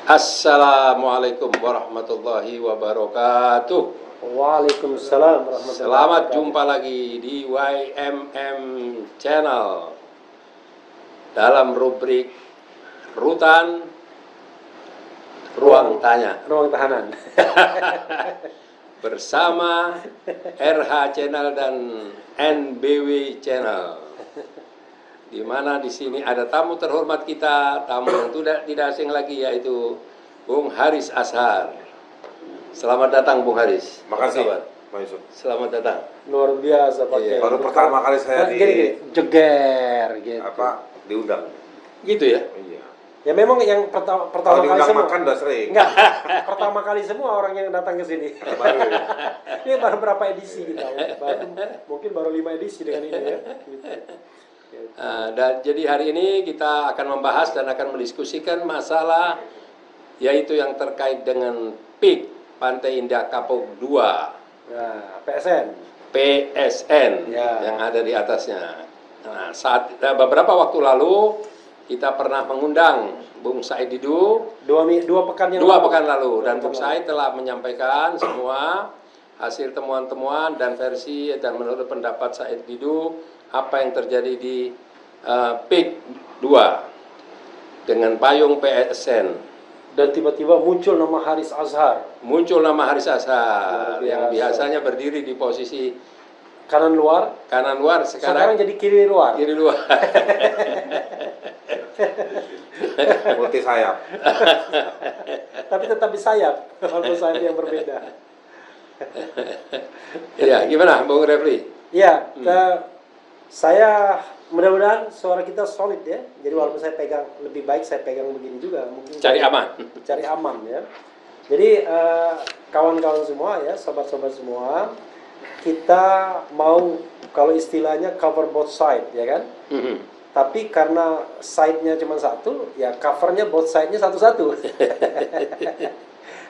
Assalamualaikum warahmatullahi wabarakatuh. Waalaikumsalam warahmatullahi Selamat wabarakatuh. jumpa lagi di YMM Channel dalam rubrik Rutan Ruang Tanya Ruang tahanan. bersama RH Channel dan NBW Channel. Di mana di sini ada tamu terhormat kita, tamu yang tidak asing lagi, yaitu Bung Haris Azhar. Selamat datang Bung Haris. Makasih Pak Yusuf. Selamat datang. Luar biasa pakai. Baru pertama kali saya gini, jeger gitu. diundang. Gitu ya? Iya. Ya memang yang pertama Kalau kali diundang semua. makan udah sering. Enggak, pertama kali semua orang yang datang ke sini. Baru ya. Ini baru berapa edisi kita? Mungkin baru 5 edisi dengan ini ya. Gitu. Dan jadi hari ini kita akan membahas dan akan mendiskusikan masalah yaitu yang terkait dengan PIK Pantai Indah Kapuk 2. Nah, PSN. PSN Ya. yang ada di atasnya. Nah, beberapa waktu lalu kita pernah mengundang Bung Said Didu Dua pekan yang pekan lalu, dan Bung Said telah menyampaikan semua hasil temuan-temuan dan versi dan menurut pendapat Said Didu apa yang terjadi di PIK 2 dengan payung PSN. Dan tiba-tiba muncul nama Haris Azhar. Muncul nama Haris Azhar yang biasa. biasanya berdiri di posisi Kanan luar. sekarang jadi kiri luar. kiri luar. Multi sayap. Tapi tetap di sayap, walaupun sayap yang berbeda. Iya, gimana Bung Refli? Ya, saya mudah-mudahan suara kita solid ya. Jadi walaupun saya pegang lebih baik saya pegang begini juga, mungkin Cari aman. Cari aman ya. Jadi kawan-kawan semua ya, sobat-sobat semua, kita mau kalau istilahnya cover both side ya kan. Tapi karena side-nya cuma satu, ya covernya both side-nya satu-satu.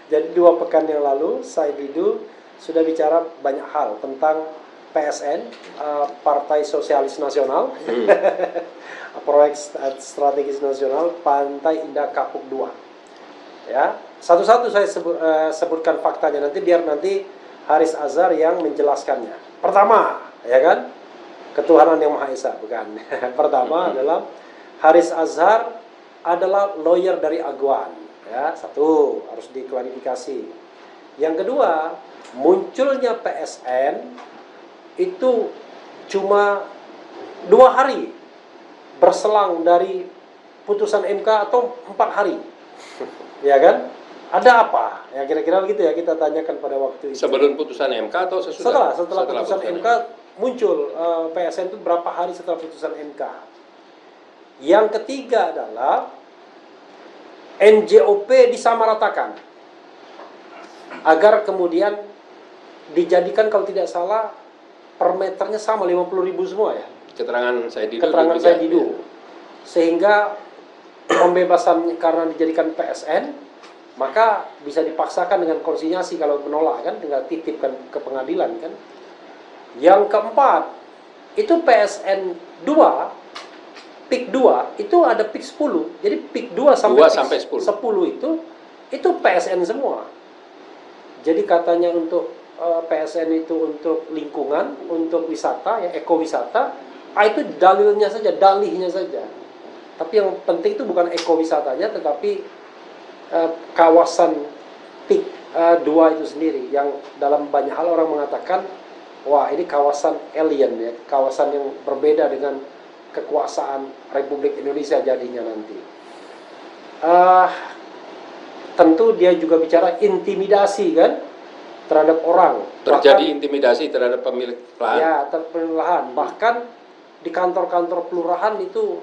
Jadi 2 pekan yang lalu Said Didu sudah bicara banyak hal tentang PSN, Partai Sosialis Nasional, proyek strategis nasional Pantai Indah Kapuk 2. Ya, satu-satu saya sebutkan faktanya, biar nanti Haris Azhar yang menjelaskannya. Pertama, ya kan, ketuhanan yang Maha Esa, bukan. Pertama adalah Haris Azhar adalah lawyer dari Aguan. Ya, satu harus diklarifikasi. Yang kedua, munculnya PSN itu cuma 2 hari berselang dari putusan MK atau 4 hari. Ya kan? Ada apa? Ya kira-kira begitu ya kita tanyakan pada waktu itu. Sebelum putusan MK atau sesudah? Setelah putusan MK muncul PSN itu berapa hari setelah putusan MK. Yang ketiga adalah NJOP disamaratakan agar kemudian dijadikan kalau tidak salah per meternya sama 50.000 semua ya. Keterangan saya Didu. Sehingga pembebasan karena dijadikan PSN maka bisa dipaksakan dengan konsinyasi kalau menolak kan, tinggal titipkan ke pengadilan kan. Yang keempat, itu PSN 2, PIK 2 itu ada PIK 10. Jadi PIK 2 sampai 10 itu PSN semua. Jadi katanya untuk PSN itu untuk lingkungan, untuk wisata, ya ekowisata, itu dalihnya saja. Tapi yang penting itu bukan ekowisatanya, tetapi kawasan PIK 2 itu sendiri, yang dalam banyak hal orang mengatakan, wah ini kawasan alien ya, kawasan yang berbeda dengan kekuasaan Republik Indonesia jadinya nanti. Tentu dia juga bicara intimidasi kan terhadap orang. Terjadi intimidasi terhadap pemilik lahan. Ya, pemilik lahan. Bahkan di kantor-kantor kelurahan itu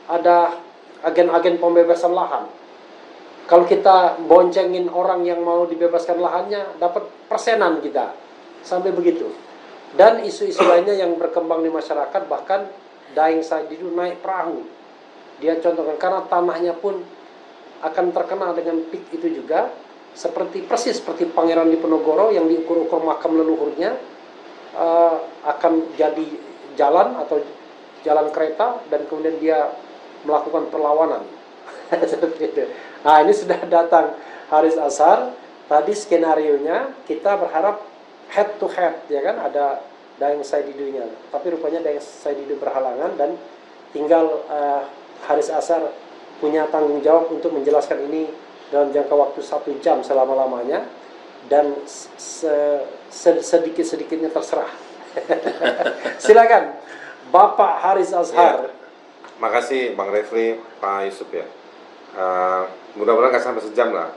ada agen-agen pembebasan lahan. Kalau kita boncengin orang yang mau dibebaskan lahannya, dapat persenan kita. Sampai begitu. Dan isu-isu lainnya yang berkembang di masyarakat, bahkan Daeng Said Didu naik perahu. Dia contohkan, karena tanahnya pun akan terkena dengan PIK itu juga, persis seperti Pangeran Diponegoro yang diukur-ukur makam leluhurnya, akan jadi jalan atau jalan kereta, dan kemudian dia melakukan perlawanan. Seperti itu. Nah, ini sudah datang Haris Azhar. Tadi skenarionya kita berharap head to head, ya kan, ada Daeng Saididunya. Tapi rupanya Daeng Saididu berhalangan dan tinggal Haris Azhar punya tanggung jawab untuk menjelaskan ini dalam jangka waktu 1 jam selama-lamanya, dan sedikit-sedikitnya terserah. Silakan Bapak Haris Azhar. Ya. Makasih Bang Refli, Pak Yusuf ya. Mudah-mudahan nggak sampai sejam lah.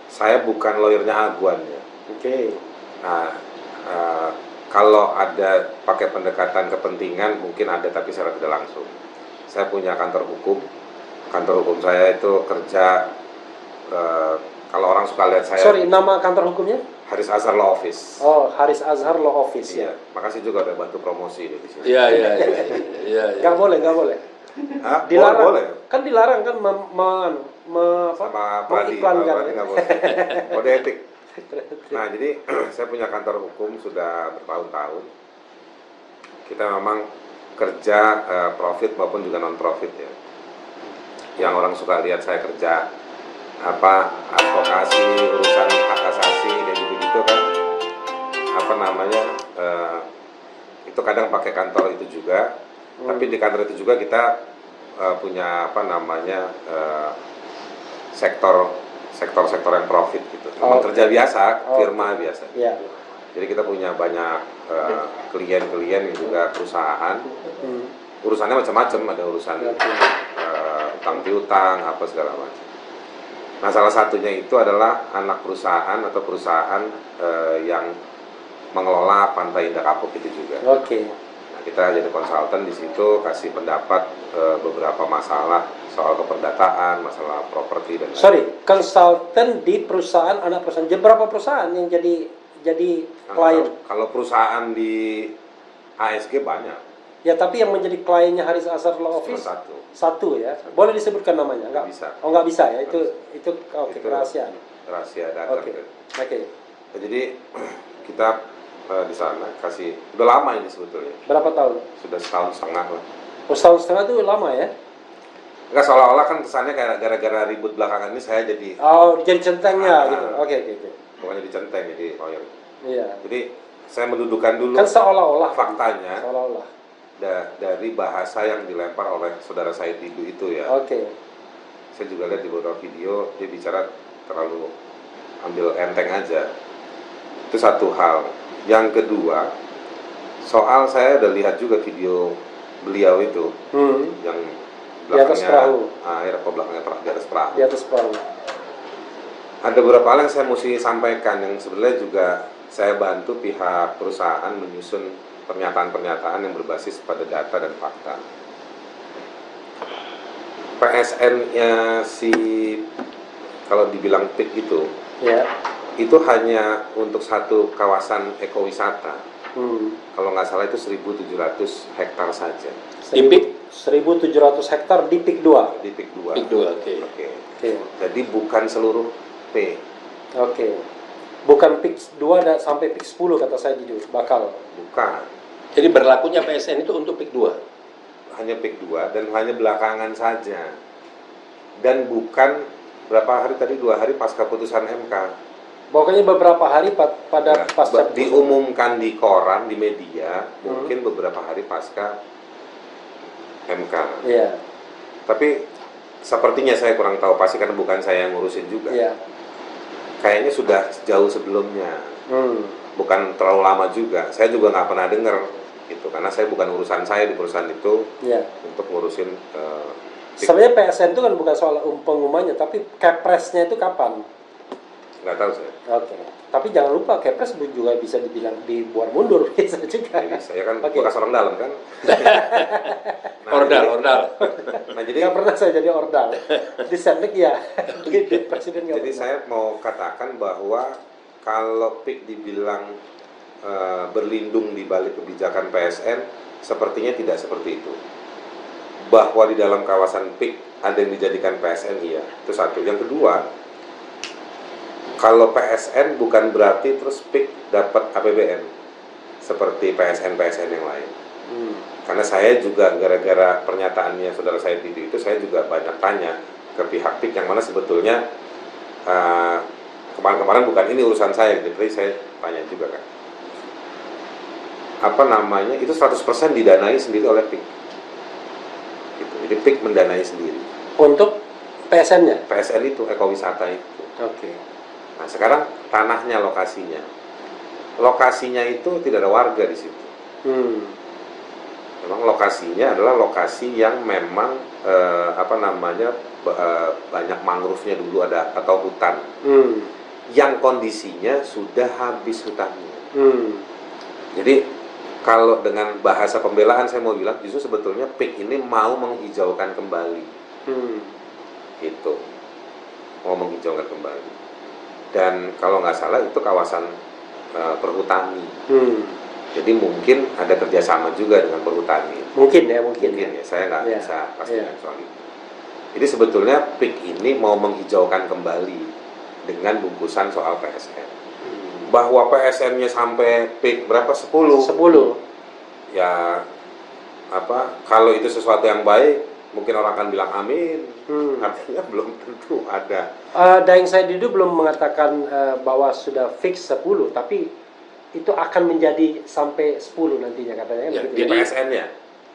Saya bukan lawyernya Aguan ya. Oke. Nah, kalau ada pakai pendekatan kepentingan mungkin ada, tapi secara tidak langsung. Saya punya kantor hukum. Kantor hukum saya itu kerja, kalau orang suka lihat saya. Sorry, nama kantor hukumnya? Haris Azhar Law Office. Oh, Haris Azhar Law Office Iya, ya. makasih juga udah bantu promosi di sini. Iya. Gak boleh, gak boleh. Hah? Dilarang. Boleh. Kan dilarang kan Sama Pradi, mengiklankan. Pradi nggak boleh. Kode etik. Nah, jadi saya punya kantor hukum sudah bertahun-tahun. Kita memang kerja profit maupun juga non profit ya. Yang orang suka lihat saya kerja advokasi, urusan hak asasi kayak gitu-gitu kan. Itu kadang pakai kantor itu juga. Tapi di kantor itu juga kita punya sektor yang profit gitu. Memang kerja biasa, firma biasa. Ya. Jadi kita punya banyak klien-klien yang juga perusahaan. Urusannya macam-macam, ada urusan utang piutang apa segala macam. Nah, salah satunya itu adalah anak perusahaan atau perusahaan yang mengelola Pantai Indah Kapuk itu juga. Oke. Nah, kita jadi konsultan di situ, kasih pendapat beberapa masalah soal keperdataan, masalah properti dan lain-lain. Sorry, konsultan di perusahaan, anak perusahaan. Jadi berapa perusahaan yang jadi klien? Kalau perusahaan di ASG banyak. Ya, tapi yang menjadi kliennya Haris Azhar Law Office Cuma satu. satu ya. Boleh disebutkan namanya? Enggak Bisa. Oh, nggak bisa ya. Itu oke, Itu kerahasiaan. Rahasia dagang. Oke. kan. Oke. Nah, jadi kita di sana kasih, udah lama ini sebetulnya, Berapa tahun? sudah setahun setengah lah. Oh, setahun setengah itu lama ya? Enggak, seolah-olah kan kesannya kayak gara-gara ribut belakangan ini saya jadi Oh, jadi centengnya Ah. gitu. Oke. bukan jadi centeng, jadi lawyer. Iya. Jadi saya mendudukan dulu Kan seolah-olah faktanya Seolah-olah. dari bahasa yang dilempar oleh saudara saya Didu itu ya. Oke. Saya juga lihat di beberapa video dia bicara terlalu ambil enteng aja. Itu satu hal. Yang kedua, soal saya udah lihat juga video beliau itu yang Di atas perahu. belakangnya di atas perahu. Di atas perahu. Ada beberapa hal yang saya mesti sampaikan yang sebenarnya juga saya bantu pihak perusahaan menyusun pernyataan-pernyataan yang berbasis pada data dan fakta. PSN-nya kalau dibilang PIK itu hanya untuk satu kawasan ekowisata. Kalau nggak salah itu 1.700 hektar saja. Di PIK? 1.700 hektar di PIK 2. Di PIK 2. PIK 2, oke. Oke. Oke. Jadi bukan seluruh P. Oke. Bukan PIK 2 sampai PIK 10 kata saya di bakal. Bukan. Jadi berlakunya PSN itu untuk PIK 2? Hanya PIK 2 dan hanya belakangan saja. Dan bukan berapa hari tadi, 2 hari pasca putusan MK. Pokoknya beberapa hari pada pasca diumumkan di koran, di media, mungkin beberapa hari pasca MK. Iya. Tapi sepertinya saya kurang tahu pasti karena bukan saya yang ngurusin juga. Iya. Kayaknya sudah jauh sebelumnya. Bukan terlalu lama juga. Saya juga nggak pernah dengar gitu karena saya bukan urusan saya di perusahaan itu untuk ngurusin. Sebenarnya PSN itu kan bukan soal pengumumannya, tapi Kepresnya itu kapan? Nggak tahu saya. Oke. Tapi jangan lupa Kepres juga bisa dibilang dibuat mundur bisa juga. Ya, bisa ya kan Oke. bekas orang dalam kan. Ordal. Nah jadi Nggak pernah saya jadi ordal. Di Sendik ya. Di Presiden nggak Jadi pernah. saya mau katakan bahwa kalau PIK dibilang berlindung di balik kebijakan PSN, sepertinya tidak seperti itu. Bahwa di dalam kawasan PIK ada yang dijadikan PSN, iya. Itu satu. Yang kedua, kalau PSN bukan berarti terus PIK dapat APBN seperti PSN yang lain. Karena saya juga gara-gara pernyataannya saudara saya Didu itu, saya juga banyak tanya ke pihak PIK yang mana sebetulnya kemarin-kemarin bukan ini urusan saya, jadi saya tanya juga kan. Apa namanya, itu 100% didanai sendiri oleh PIK. Gitu. Jadi PIK mendanai sendiri. Untuk PSN-nya? PSN itu, ekowisata itu. Oke. Nah sekarang tanahnya, lokasinya. Lokasinya itu tidak ada warga di situ. Memang lokasinya adalah lokasi yang memang banyak mangrove-nya dulu ada, atau hutan. Yang kondisinya sudah habis hutannya. Jadi kalau dengan bahasa pembelaan saya mau bilang, justru sebetulnya PIK ini mau menghijaukan kembali. Gitu. Mau menghijaukan kembali. Dan kalau nggak salah itu kawasan perhutani. Jadi mungkin ada kerjasama juga dengan perhutani. Mungkin ya. Saya nggak bisa pastikan soal itu. Jadi sebetulnya PIK ini mau menghijaukan kembali dengan bungkusan soal PSN. Bahwa PSN-nya sampai PIK berapa? 10. Ya kalau itu sesuatu yang baik, mungkin orang akan bilang amin. Artinya belum tentu ada. Daeng Said Didu belum mengatakan bahwa sudah fix 10, tapi itu akan menjadi sampai 10 nantinya katanya. Ya, Di PSN-nya.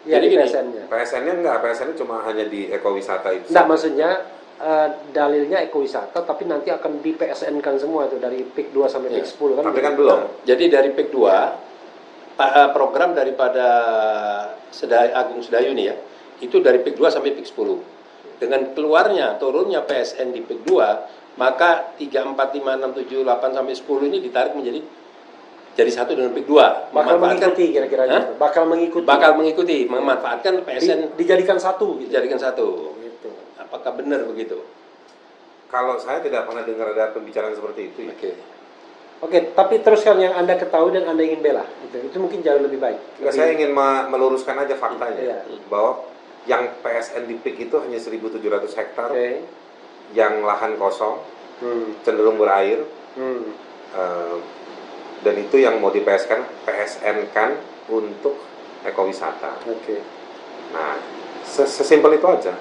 Ya, jadi di gini, PSN-nya. PSN-nya enggak, PSN-nya cuma hanya di ekowisata itu. Enggak, maksudnya dalilnya ekowisata, tapi nanti akan di PSN-kan semua itu dari PIK 2 sampai PIK 10 kan. Tapi kan belum. Jadi dari PIK 2, program daripada Agung Sedayu ini ya, itu dari PIK 2 sampai PIK 10. Dengan keluarnya, turunnya PSN di PIK 2, maka 3, 4, 5, 6, 7, 8 sampai 10 ini ditarik menjadi satu dengan PIK 2. Bakal mengikuti kira-kira gitu. Bakal mengikuti memanfaatkan PSN dijadikan satu gitu. Dijadikan satu. Gitu. Apakah benar begitu? Kalau saya tidak pernah dengar ada pembicaraan seperti itu. Ya. Oke, tapi teruskan yang Anda ketahui dan Anda ingin bela. Itu mungkin jauh lebih baik. Saya ingin meluruskan aja faktanya. Iya. Bahwa yang PSN di PIK itu hanya 1.700 hektar. Yang lahan kosong, cenderung berair. Dan itu yang mau di PSN kan untuk ekowisata. Nah, sesimpel itu aja.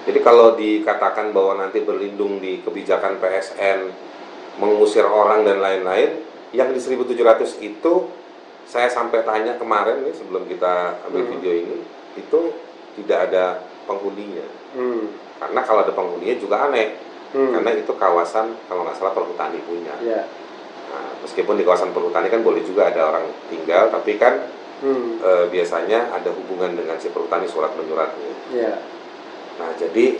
Jadi kalau dikatakan bahwa nanti berlindung di kebijakan PSN, mengusir orang dan lain-lain, yang di 1.700 itu saya sampai tanya kemarin nih sebelum kita ambil video ini, itu tidak ada penghuninya. Karena kalau ada penghuninya juga aneh, karena itu kawasan kalau nggak salah perhutani punya. Nah, meskipun di kawasan perhutani kan boleh juga ada orang tinggal, tapi kan biasanya ada hubungan dengan si perhutani surat menyuratnya. Nah, jadi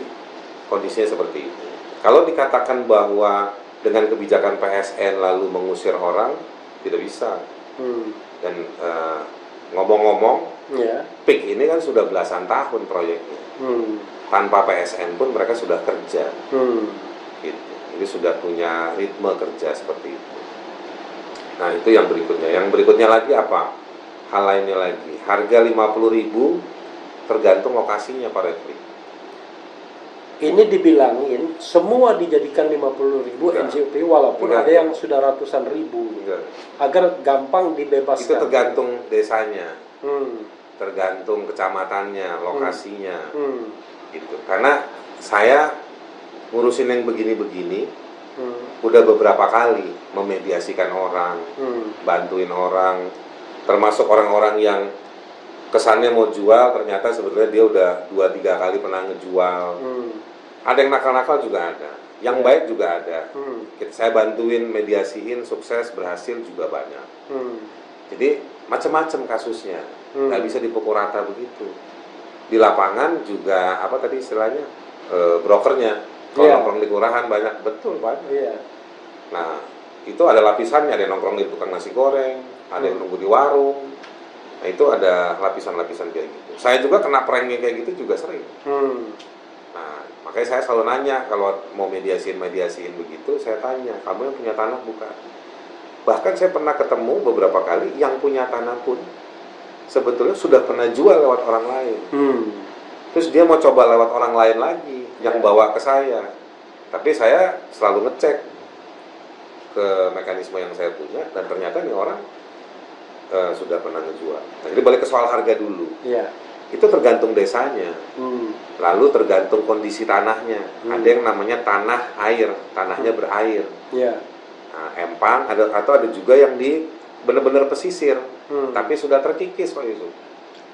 kondisinya seperti itu. Kalau dikatakan bahwa dengan kebijakan PSN lalu mengusir orang, tidak bisa. Dan ngomong-ngomong, PIK ini kan sudah belasan tahun proyeknya. Tanpa PSN pun mereka sudah kerja. Gitu. Jadi sudah punya ritme kerja seperti itu. Nah, itu yang berikutnya. Yang berikutnya lagi apa? Hal lainnya lagi. Harga 50.000 tergantung lokasinya, Pak Refli. Ini dibilangin semua dijadikan 50.000 NJP walaupun ada yang sudah ratusan ribu agar gampang dibebaskan. Itu tergantung desanya, tergantung kecamatannya, lokasinya, gitu. Karena saya ngurusin yang begini-begini, udah beberapa kali memediasikan orang, bantuin orang, termasuk orang-orang yang kesannya mau jual, ternyata sebetulnya dia udah 2-3 kali pernah ngejual. Ada yang nakal-nakal juga ada, yang baik juga ada. Saya bantuin, mediasiin, sukses, berhasil juga banyak. Jadi macam-macam kasusnya, nggak bisa dipukul rata begitu. Di lapangan juga apa tadi istilahnya, brokernya, kalau nongkrong di kelurahan banyak, betul banyak. Nah, itu ada lapisannya, ada yang nongkrong di tukang nasi goreng, ada yang nunggu di warung. Nah, itu ada lapisan-lapisan kayak gitu. Saya juga kena pranknya kayak gitu juga sering. Nah, makanya saya selalu nanya kalau mau mediasiin begitu, saya tanya, kamu yang punya tanah bukan? Bahkan saya pernah ketemu beberapa kali yang punya tanah pun sebetulnya sudah pernah jual lewat orang lain. Terus dia mau coba lewat orang lain lagi yang bawa ke saya. Tapi saya selalu ngecek ke mekanisme yang saya punya dan ternyata nih orang sudah pernah ngejual. Nah, jadi balik ke soal harga dulu. Iya. Itu tergantung desanya. Lalu tergantung kondisi tanahnya. Ada yang namanya tanah air, tanahnya berair. Iya. Nah, empang atau ada juga yang di benar-benar pesisir, tapi sudah terkikis Pak Yusuf.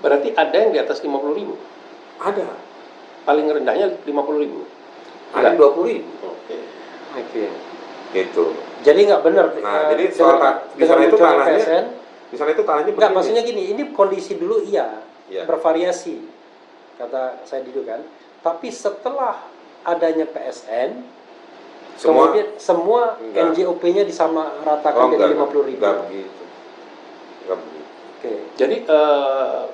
Berarti ada yang di atas 50.000? Ada. Paling rendahnya 50.000? Ada 20.000. Oke. Gitu. Jadi nggak benar. Nah, jadi soal di sana itu munculnya tanahnya, PSN, di sana itu tanahnya nggak, begini. maksudnya gini, ini kondisi dulu iya, Iya. bervariasi, kata saya Didu kan. Tapi setelah adanya PSN, Semua kemudian semua enggak. NJOP-nya disamaratakan jadi 50.000. Enggak begitu. Enggak begitu. Oke. Jadi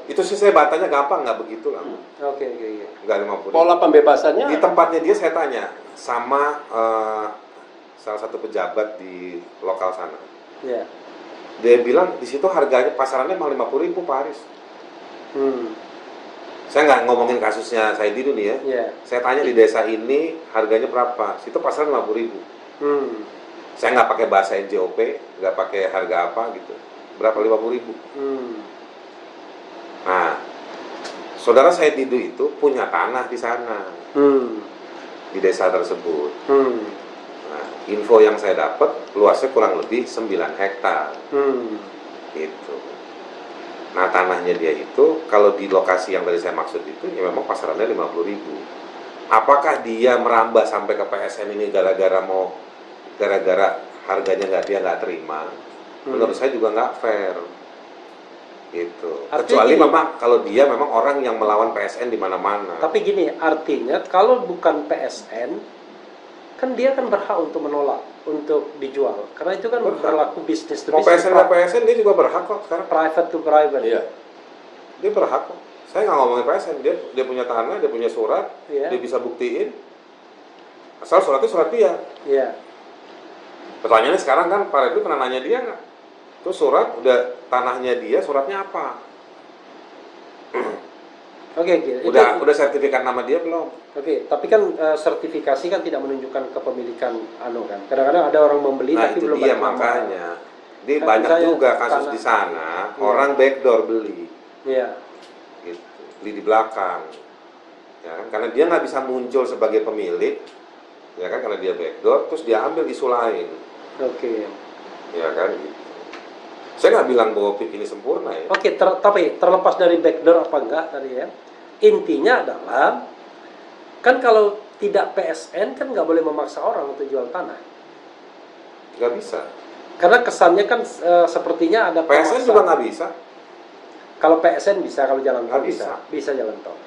Itu sih saya batanya gampang, nggak begitu lah. Oke. Enggak 50.000. pola pembebasannya Di tempatnya dia saya tanya sama salah satu pejabat di lokal sana. Iya. Dia bilang di situ harganya pasarannya emang 50.000 Pak Aris. Saya nggak ngomongin kasusnya saya dulu nih ya. Iya. Saya tanya di desa ini harganya berapa? Situ pasaran 50.000. Saya nggak pakai bahasa NJOP, nggak pakai harga apa gitu. Berapa 50.000? Nah, saudara saya Didu itu punya tanah di sana, di desa tersebut. Nah, info yang saya dapat luasnya kurang lebih 9 hektar. Gitu. Nah, tanahnya dia itu kalau di lokasi yang tadi saya maksud itu ya memang pasarannya 50.000. Apakah dia merambah sampai ke PSN ini gara-gara harganya dia nggak terima? Menurut saya juga nggak fair. Gitu. Artinya Kecuali gini, memang kalau dia memang orang yang melawan PSN di mana-mana. tapi gini, artinya kalau bukan PSN, kan dia kan berhak untuk menolak, untuk dijual. Karena itu kan Berhak. berlaku bisnis to Mau bisnis, PSN nggak PSN dia juga berhak kok sekarang. private to private. iya. Dia berhak kok. Saya nggak ngomongin PSN, dia punya tanah, dia punya surat, Iya. dia bisa buktiin. Asal suratnya surat dia. Iya. Pertanyaannya sekarang kan Pak Reddy pernah nanya dia nggak? Itu surat udah tanahnya dia, suratnya apa? Oke, gitu. Udah sertifikat nama dia belum? Oke, tapi kan sertifikasi kan tidak menunjukkan kepemilikan kan. Kadang-kadang ada orang membeli Nah tapi itu belum dia ada nama. makanya. Jadi Kan banyak misalnya juga kasus tanah. di sana Iya. orang backdoor beli, Iya. gitu. Beli di belakang, ya kan? Karena dia nggak bisa muncul sebagai pemilik, ya kan? Karena dia backdoor, terus dia ambil isu lain, Oke. ya kan? Gitu. Saya nggak bilang bahwa PIK ini sempurna ya. Oke, tapi terlepas dari backdoor apa enggak tadi ya, intinya adalah kan kalau tidak PSN kan nggak boleh memaksa orang untuk jual tanah. Nggak bisa. Karena kesannya kan sepertinya ada PSN pemaksaan. juga nggak bisa. Kalau PSN bisa, kalau jalan tol Nggak bisa. Bisa jalan tol.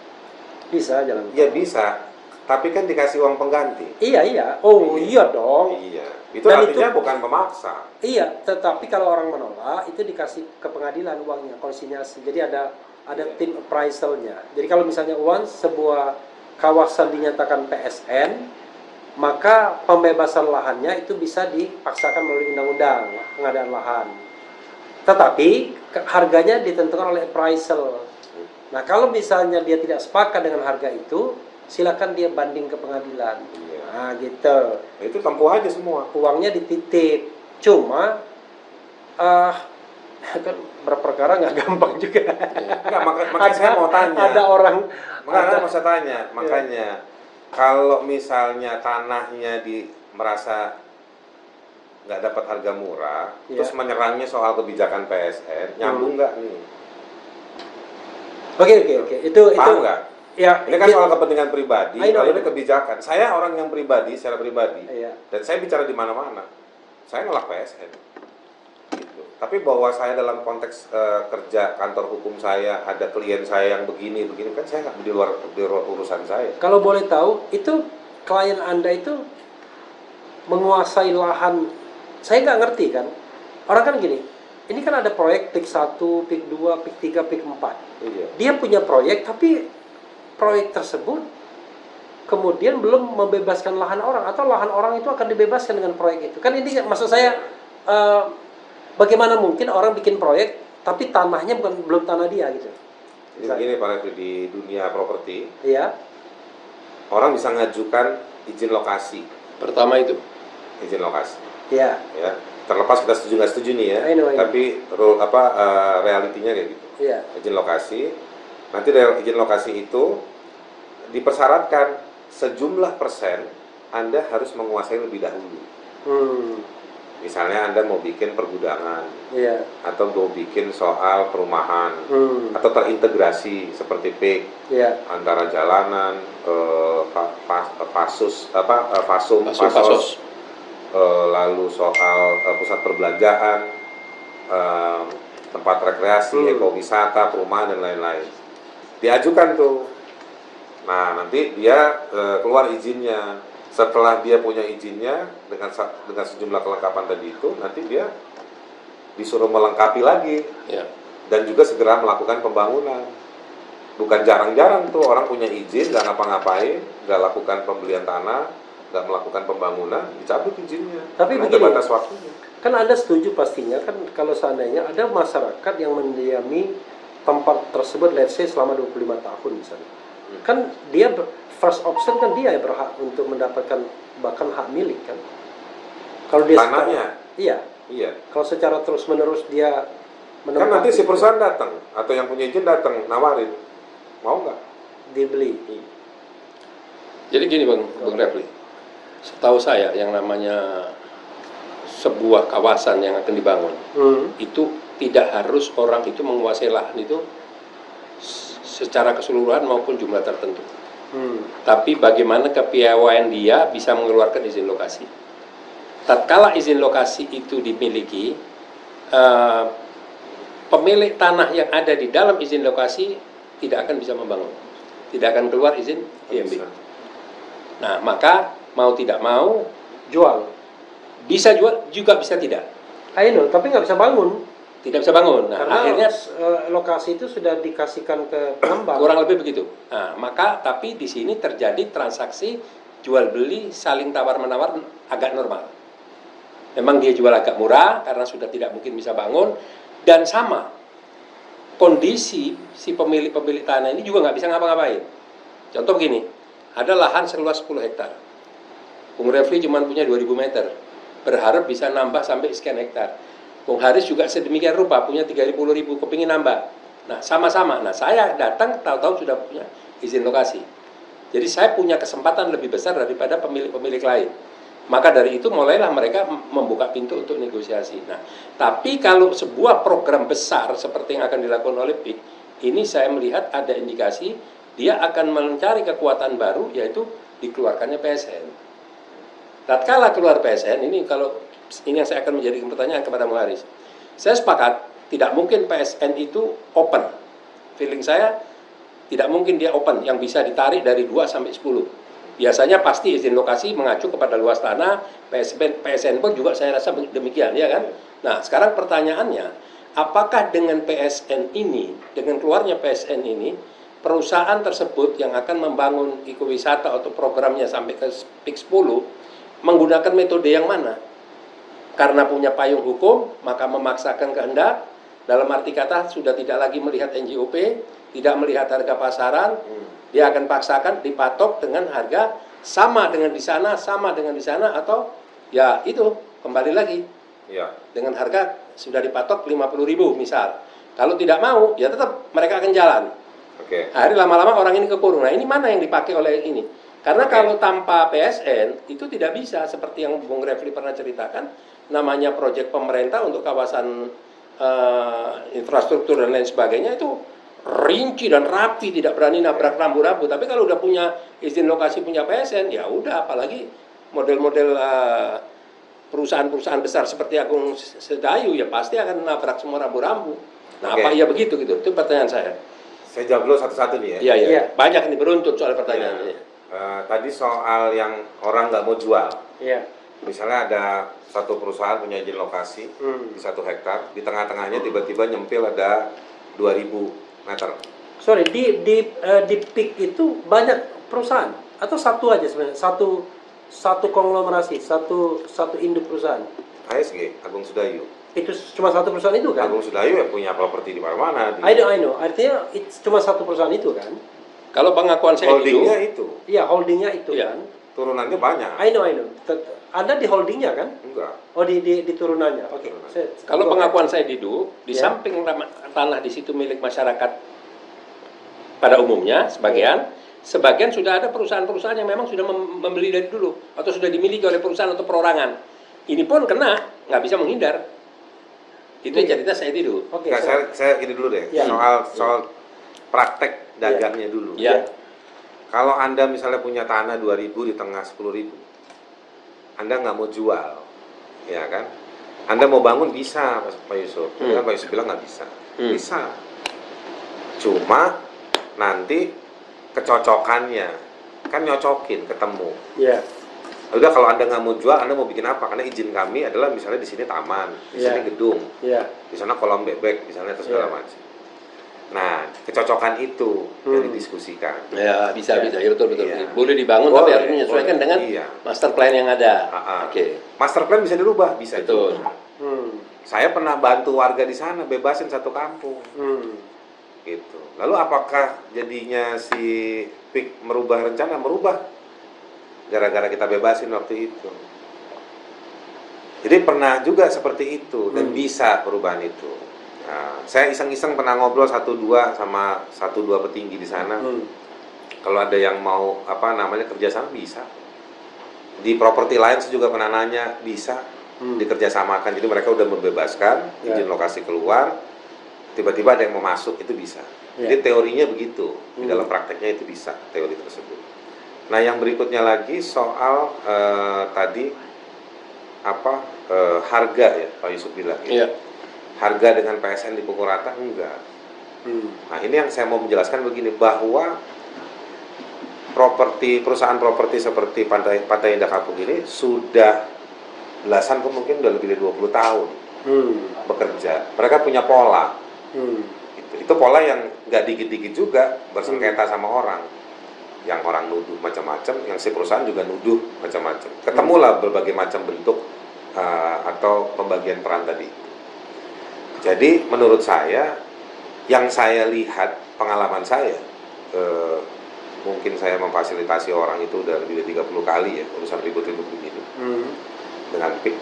Bisa jalan tol. Ya bisa, tapi kan dikasih uang pengganti. Iya. Oh iya dong. Iya. Itu Dan artinya bukan memaksa. Iya, tetapi kalau orang menolak itu dikasih ke pengadilan uangnya, konsinyasi. Jadi ada tim appraisalnya. Jadi kalau misalnya uang sebuah kawasan dinyatakan PSN, maka pembebasan lahannya itu bisa dipaksakan melalui undang-undang pengadaan lahan. Tetapi harganya ditentukan oleh appraisal. Nah, kalau misalnya dia tidak sepakat dengan harga itu, silakan dia banding ke pengadilan. Iya. Nah, gitu. Nah, itu tempuh aja semua. Uangnya dititip. Cuma kan berperkara nggak gampang juga. Enggak, makanya saya mau tanya. Ada orang Makanya mau saya tanya, makanya kalau misalnya tanahnya merasa nggak dapat harga murah, terus menyerangnya soal kebijakan PSN, nyambung nggak nih? Oke. Itu Paham nggak? Ya, Ini kan soal kepentingan pribadi, I know. kalau ini kebijakan. Saya orang yang pribadi, secara pribadi, Iya. dan saya bicara di mana-mana. Saya nolak PSN. Gitu. Tapi bahwa saya dalam konteks kerja kantor hukum saya, ada klien saya yang begini kan saya nggak di luar urusan saya. Kalau boleh tahu, itu klien Anda itu menguasai lahan. Saya nggak ngerti kan. Orang kan gini, ini kan ada proyek PIK 1, PIK 2, PIK 3, PIK 4. Iya. Dia punya proyek, tapi proyek tersebut kemudian belum membebaskan lahan orang, atau lahan orang itu akan dibebaskan dengan proyek itu. Kan ini maksud saya, bagaimana mungkin orang bikin proyek tapi tanahnya belum tanah dia gitu. Jadi begini Pak Refri, di dunia properti, Iya. orang bisa mengajukan izin lokasi. Pertama itu. Izin lokasi. Iya. Ya. terlepas kita setuju nggak setuju nih ya, I know. tapi realitinya kayak gitu. Iya. Izin lokasi, nanti dari izin lokasi itu dipersyaratkan sejumlah persen Anda harus menguasai lebih dahulu. Misalnya Anda mau bikin pergudangan, Iya. atau mau bikin soal perumahan, atau terintegrasi seperti PIK, Iya. antara jalanan, fasos, lalu soal pusat perbelanjaan, tempat rekreasi, ekowisata, perumahan dan lain-lain. Diajukan tuh. Nah, nanti dia keluar izinnya. Setelah dia punya izinnya dengan sejumlah kelengkapan tadi itu, nanti dia disuruh melengkapi lagi. Ya. Dan juga segera melakukan pembangunan. Bukan jarang-jarang tuh orang punya izin, nggak ngapa-ngapain, nggak lakukan pembelian tanah, nggak melakukan pembangunan, dicabut izinnya. Tapi karena begini, ada batas waktunya. kan Anda setuju pastinya kan kalau seandainya ada masyarakat yang mendiami tempat tersebut let's say selama 25 tahun misalnya. Kan dia first option kan dia yang berhak untuk mendapatkan bahkan hak milik kan. Kalau dia Tanahnya? Iya. Kalau secara terus-menerus dia Kan nanti si perusahaan datang atau yang punya izin datang nawarin, mau nggak? dibeli. Jadi gini Bang Refli, setahu saya yang namanya sebuah kawasan yang akan dibangun, itu tidak harus orang itu menguasai lahan itu secara keseluruhan maupun jumlah tertentu. Tapi bagaimana kepiawaian dia bisa mengeluarkan izin lokasi. Tatkala izin lokasi itu dimiliki, pemilik tanah yang ada di dalam izin lokasi tidak akan bisa membangun, tidak akan keluar izin IMB. Nah, maka mau tidak mau Jual. bisa jual juga bisa tidak. I know, tapi nggak bisa bangun. Tidak bisa bangun. Nah, Karena akhirnya lokasi itu sudah dikasihkan ke pengembang. kurang lebih begitu. Nah, maka tapi di sini terjadi transaksi jual beli saling tawar menawar agak normal. Memang dia jual agak murah karena sudah tidak mungkin bisa bangun, dan sama kondisi si pemilik tanah ini juga nggak bisa ngapa-ngapain. Contoh begini, ada lahan seluas 10 hektar. Bung Refli cuma punya 2000 meter, berharap bisa nambah sampai sekian hektar. Bung Haris juga sedemikian rupa, punya 30.000, kepingin nambah. Nah, sama-sama. Nah, saya datang tahu-tahu sudah punya izin lokasi. Jadi saya punya kesempatan lebih besar daripada pemilik-pemilik lain. Maka dari itu mulailah mereka membuka pintu untuk negosiasi. Nah, tapi kalau sebuah program besar seperti yang akan dilakukan oleh PIK, ini saya melihat ada indikasi dia akan mencari kekuatan baru, yaitu dikeluarkannya PSN. Tatkala keluar PSN, ini yang saya akan menjadikan pertanyaan kepada Bung Haris. Saya sepakat, tidak mungkin PSN itu open. Feeling saya, tidak mungkin dia open, yang bisa ditarik dari 2 sampai 10. Biasanya pasti izin lokasi mengacu kepada luas tanah, PSN pun juga saya rasa demikian, ya kan? Nah, sekarang pertanyaannya, apakah dengan PSN ini, dengan keluarnya PSN ini, perusahaan tersebut yang akan membangun ekowisata atau programnya sampai ke PIK 10, menggunakan metode yang mana? Karena punya payung hukum, maka memaksakan kehendak, dalam arti kata sudah tidak lagi melihat NJOP, tidak melihat harga pasaran, dia akan paksakan dipatok dengan harga sama dengan di sana, atau ya itu kembali lagi dengan harga sudah dipatok 50.000 misal. Kalau tidak mau, ya tetap mereka akan jalan. Hari lama-lama orang ini kekurung. Nah, ini mana yang dipakai oleh ini? Karena kalau tanpa PSN itu tidak bisa, seperti yang Bung Refli pernah ceritakan, namanya proyek pemerintah untuk kawasan infrastruktur dan lain sebagainya itu rinci dan rapi, tidak berani nabrak rambu-rambu. Tapi kalau udah punya izin lokasi, punya PSN, ya udah, apalagi model-model perusahaan-perusahaan besar seperti Agung Sedayu, ya pasti akan nabrak semua rambu-rambu. Nah, apa iya begitu gitu? Itu pertanyaan saya. Saya jawab dulu satu-satu nih ya. Iya. Banyak nih beruntut soal pertanyaannya. Tadi soal yang orang nggak mau jual. Iya. Misalnya ada satu perusahaan punya izin lokasi di 1 hektar, di tengah-tengahnya tiba-tiba nyempil ada 2000 meter. Sorry, di PIK itu banyak perusahaan atau satu aja sebenarnya, satu konglomerasi, satu induk perusahaan. ASG, Agung Sedayu. Itu cuma satu perusahaan itu kan? Agung Sedayu ya punya properti di mana-mana. I know. Artinya cuma satu perusahaan itu kan? Kalau pengakuan saya holdingnya itu. Iya, holdingnya itu Iya. kan? Turunannya banyak. I know. Anda di holdingnya kan? Enggak. Oh di turunannya. Oke. Kalau pengakuan saya Didu, di Ya. samping tanah di situ milik masyarakat pada umumnya, sebagian sudah ada perusahaan-perusahaan yang memang sudah membeli dari dulu atau sudah dimiliki oleh perusahaan atau perorangan. Ini pun kena, nggak bisa menghindar. Itu yang cerita saya Didu. Oke. Nggak, saya gini dulu deh, Ya. soal praktek dagangnya dulu. Ya. Kalau Anda misalnya punya tanah 2.000 di tengah 10.000, Anda nggak mau jual, ya kan? Anda mau bangun bisa, Pak Yusuf. Kan Pak Yusuf bilang nggak bisa. Bisa. Cuma nanti kecocokannya kan nyocokin, ketemu. Iya. Udah, kalau Anda nggak mau jual, Anda mau bikin apa? Karena izin kami adalah misalnya di sini taman, di sini gedung, Iya. di sana kolam bebek, misalnya atau segala Iya. macam. Nah, kecocokan itu yang didiskusikan. Ya, bisa. Ya, betul. Iya. Boleh dibangun, tapi Boleh, harus menyesuaikan boleh. dengan Iya. master plan yang ada. Oke. Master plan bisa dirubah, bisa Betul. juga. Hmm. Saya pernah bantu warga di sana bebasin satu kampung, gitu. Lalu apakah jadinya si PIK merubah rencana? Merubah, gara-gara kita bebasin waktu itu. Jadi pernah juga seperti itu dan bisa perubahan itu. Nah, saya iseng-iseng pernah ngobrol 1-2 sama 1-2 petinggi di sana. Kalau ada yang mau kerjasama bisa. Di properti lain saya juga pernah nanya, bisa dikerjasamakan. Jadi mereka udah membebaskan izin lokasi keluar, tiba-tiba ada yang mau masuk, itu bisa. Jadi teorinya begitu, di dalam prakteknya itu bisa teori tersebut. Nah, yang berikutnya lagi soal tadi harga ya, Pak Yusuf bilang. Iya. Harga dengan PSN dipukul rata enggak. Nah, ini yang saya mau menjelaskan begini, bahwa perusahaan properti seperti Pantai Indah Kapuk ini sudah belasan, mungkin udah lebih dari 20 tahun bekerja. Mereka punya pola. Itu pola yang nggak dikit-dikit juga bersengketa sama orang. Yang orang nuduh macam-macam, yang si perusahaan juga nuduh macam-macam. Ketemulah berbagai macam bentuk atau pembagian peran tadi. Jadi menurut saya, yang saya lihat, pengalaman saya, mungkin saya memfasilitasi orang itu udah lebih dari 30 kali ya, urusan ribut-ribut begini dengan PIK.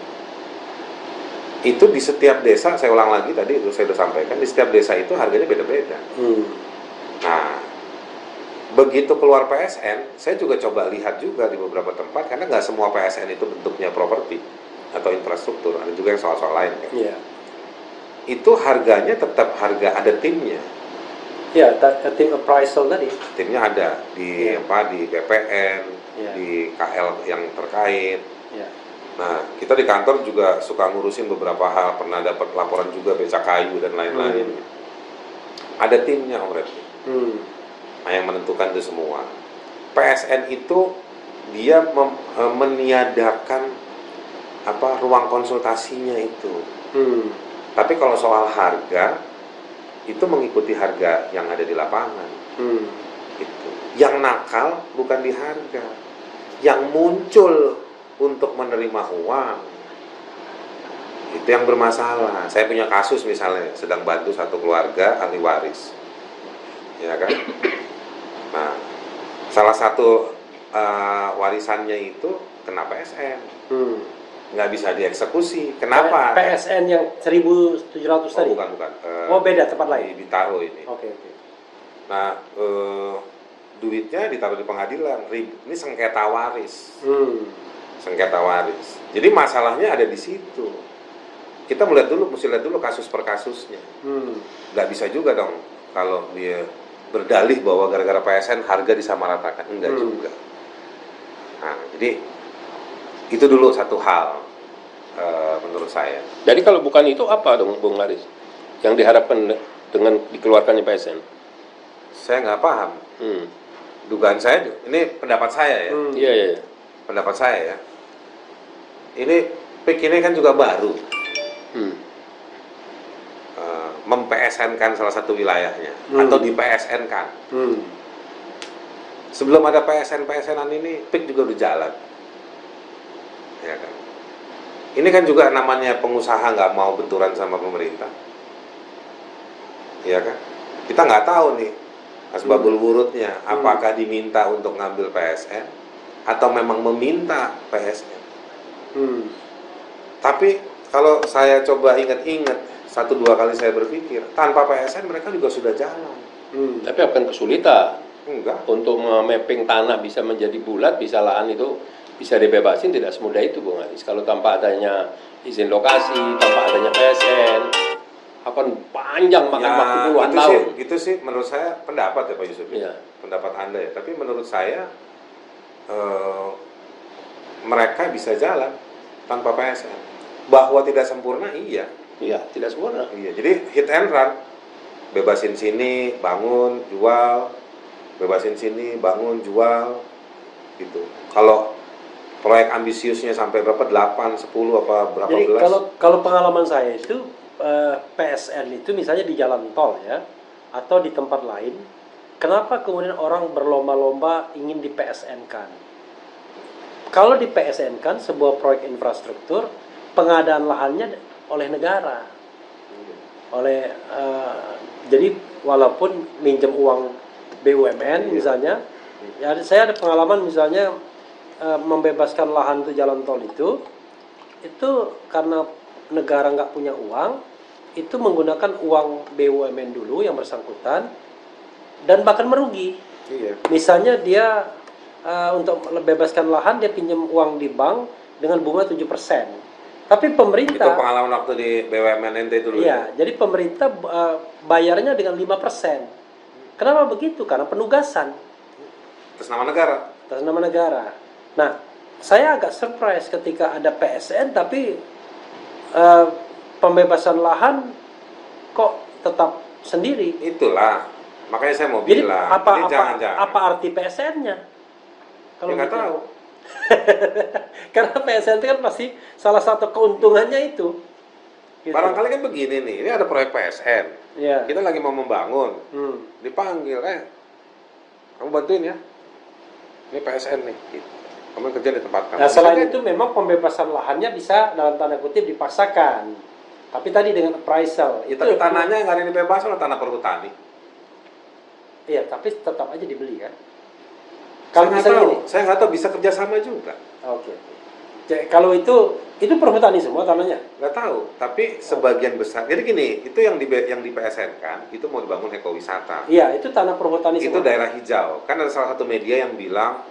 Itu di setiap desa, saya ulang lagi tadi, saya sudah sampaikan, di setiap desa itu harganya beda-beda. Nah, begitu keluar PSN, saya juga coba lihat juga di beberapa tempat, karena nggak semua PSN itu bentuknya properti atau infrastruktur, ada juga yang soal-soal lain kan. Itu harganya tetap harga, ada timnya. Ya, tim appraisal tadi. Timnya ada di di BPN, di KL yang terkait. Nah, kita di kantor juga suka ngurusin beberapa hal, pernah dapat laporan juga becak kayu dan lain-lain. Ada timnya, Om Refli. Nah, yang menentukan itu semua. PSN itu dia meniadakan ruang konsultasinya itu. Tapi kalau soal harga, itu mengikuti harga yang ada di lapangan. Gitu. Yang nakal bukan di harga, yang muncul untuk menerima uang, itu yang bermasalah. Saya punya kasus misalnya, sedang bantu satu keluarga ahli waris, ya kan. Nah, salah satu warisannya itu kena PSN, nggak bisa dieksekusi. Kenapa? PSN yang 1.700 tadi? Bukan. Beda, tempat lain? Ditaruh ini. Oke. Nah, duitnya ditaruh di pengadilan. Ini sengketa waris. Sengketa waris. Jadi masalahnya ada di situ. Kita mesti lihat dulu kasus per kasusnya. Nggak bisa juga dong kalau dia berdalih bahwa gara-gara PSN harga disamaratakan. Enggak juga. Nah, jadi itu dulu satu hal menurut saya. Jadi kalau bukan itu apa dong, Bung Laris? Yang diharapkan dengan dikeluarkannya PSN? Saya nggak paham. Dugaan saya, ini pendapat saya ya. Iya. Pendapat saya ya. Ini PIK ini kan juga baru. Mem-PSN-kan salah satu wilayahnya atau di-PSN-kan. Sebelum ada PSN-PSN-an ini, PIK juga udah jalan. Ya kan? Ini kan juga namanya pengusaha nggak mau benturan sama pemerintah. Ya kan? Kita nggak tahu nih asbabul wurudnya, apakah diminta untuk ngambil PSN atau memang meminta PSN. Tapi kalau saya coba ingat-ingat, 1-2 kali saya berpikir, tanpa PSN mereka juga sudah jalan. Tapi akan kesulitan. Enggak. Untuk mapping tanah bisa menjadi bulat, bisa lahan itu bisa dibebasin, tidak semudah itu Bung Aris. Kalau tanpa adanya izin lokasi, tanpa adanya PSN, akan panjang makan waktu puluhan tahun. Itu sih menurut saya pendapat ya Pak Yusuf. Iya. Pendapat Anda ya. Tapi menurut saya mereka bisa jalan tanpa PSN. Bahwa tidak sempurna, iya. Iya, tidak sempurna. Iya. Jadi hit and run, bebasin sini, bangun, jual, bebasin sini, bangun, jual, gitu. Kalau proyek ambisiusnya sampai berapa? 8, 10 apa berapa Jadi belas? kalau pengalaman saya itu PSN itu misalnya di jalan tol ya, atau di tempat lain, kenapa kemudian orang berlomba-lomba ingin di PSN-kan? Kalau di PSN-kan sebuah proyek infrastruktur, pengadaan lahannya oleh negara, jadi walaupun minjem uang BUMN misalnya, ya saya ada pengalaman misalnya membebaskan lahan untuk jalan tol itu karena negara nggak punya uang, itu menggunakan uang BUMN dulu yang bersangkutan dan bahkan merugi. Iya. Misalnya dia untuk membebaskan lahan dia pinjam uang di bank dengan bunga 7%. Tapi Itu pemerintah pengalaman waktu di BUMN ente dulu. iya, jadi pemerintah bayarnya dengan 5%. Kenapa begitu? Karena penugasan Atas nama negara. atas nama negara. Nah, saya agak surprise ketika ada PSN tapi pembebasan lahan kok tetap sendiri. Itulah. Makanya saya mau Jadi bilang, apa ini jangan-jangan. apa arti PSN-nya? Ya nggak tahu. Karena PSN itu kan pasti salah satu keuntungannya itu. Gitu. Barangkali kan begini nih, ini ada proyek PSN. Iya. Kita lagi mau membangun. Hmm. Dipanggil, kamu bantuin ya. Ini PSN nih. Gitu. Kamu kerja di tempat kamu. Nah, selain Bisa itu memang pembebasan lahannya bisa dalam tanda kutip dipaksakan. Tapi tadi dengan appraisal Ya, tapi tanahnya nggak ada yang dibebas oleh tanah perhutani. Iya, tapi tetap aja dibeli kan. Saya Kalau nggak misalnya tahu, gini, saya nggak tahu bisa kerjasama juga. oke. Jadi, kalau itu perhutani semua tanahnya. Nggak tahu, tapi sebagian besar. Jadi gini, itu yang di PSN kan, itu mau dibangun ekowisata. Iya, itu tanah perhutani Itu semua. daerah hijau. Kan ada salah satu media yang bilang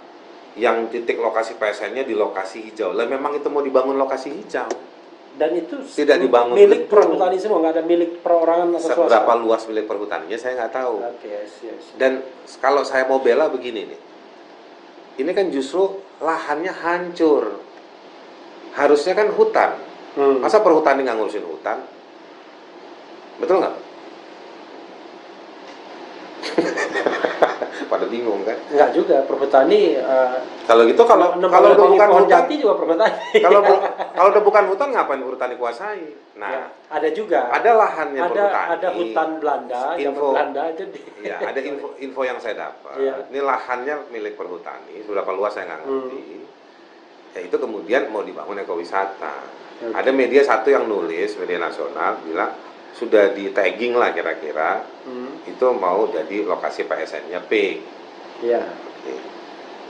yang titik lokasi PSN-nya di lokasi hijau. Lah memang itu mau dibangun lokasi hijau. Dan itu Tidak dibangun milik betul. perhutani semua, nggak ada milik perorangan atau swasta. Seberapa luas milik perhutaninya saya nggak tahu. Oke, yes. Dan kalau saya mau bela begini nih, ini kan justru lahannya hancur. Harusnya kan hutan. Masa perhutani nggak ngurusin hutan? Betul nggak? Pada bingung kan? Enggak juga, perhutani Kalau gitu kalau udah bukan pohon hutan, jati juga perhutani. kalau udah bukan hutan ngapain perhutani kuasai? Nah, Ya, ada juga. ada lahannya perhutani. Ada hutan Belanda, zaman Info. Belanda itu Ya, ada info yang saya dapat. Iya. Ini lahannya milik perhutani, seberapa luas saya nggak ngerti. Ya itu kemudian mau dibangun ekowisata. Oke. Ada media satu yang nulis, media nasional, bilang sudah di tagging lah kira-kira itu mau jadi lokasi PSN-nya Pink. Iya. Oke.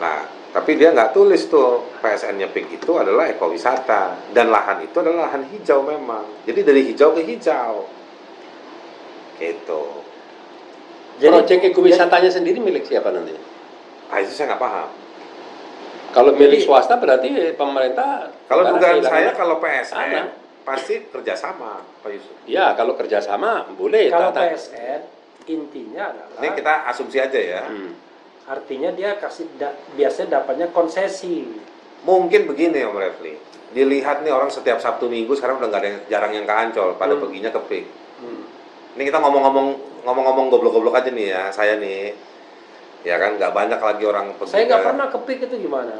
Nah, tapi dia nggak tulis tuh PSN-nya Pink itu adalah ekowisata dan lahan itu adalah lahan hijau memang. Jadi dari hijau ke hijau. Gitu. Proyek ekowisatanya sendiri milik siapa nanti? Ah, itu saya nggak paham. Kalau milik swasta berarti pemerintah. Kalau negara dugaan kehilangan saya kalau PSN tanah. pasti kerjasama, Pak Yusuf. Ya, kalau kerjasama boleh. Kalau Tata. PSN intinya adalah Ini kita asumsi aja ya. artinya dia biasanya dapatnya konsesi. Mungkin begini Om Refli. Dilihat nih orang setiap Sabtu Minggu sekarang udah nggak ada jarang yang ke Ancol, pada perginya ke Pik. Ini kita ngomong-ngomong goblok-goblok aja nih ya, saya nih. Ya kan nggak banyak lagi orang pergi. Saya nggak pernah kepik itu gimana?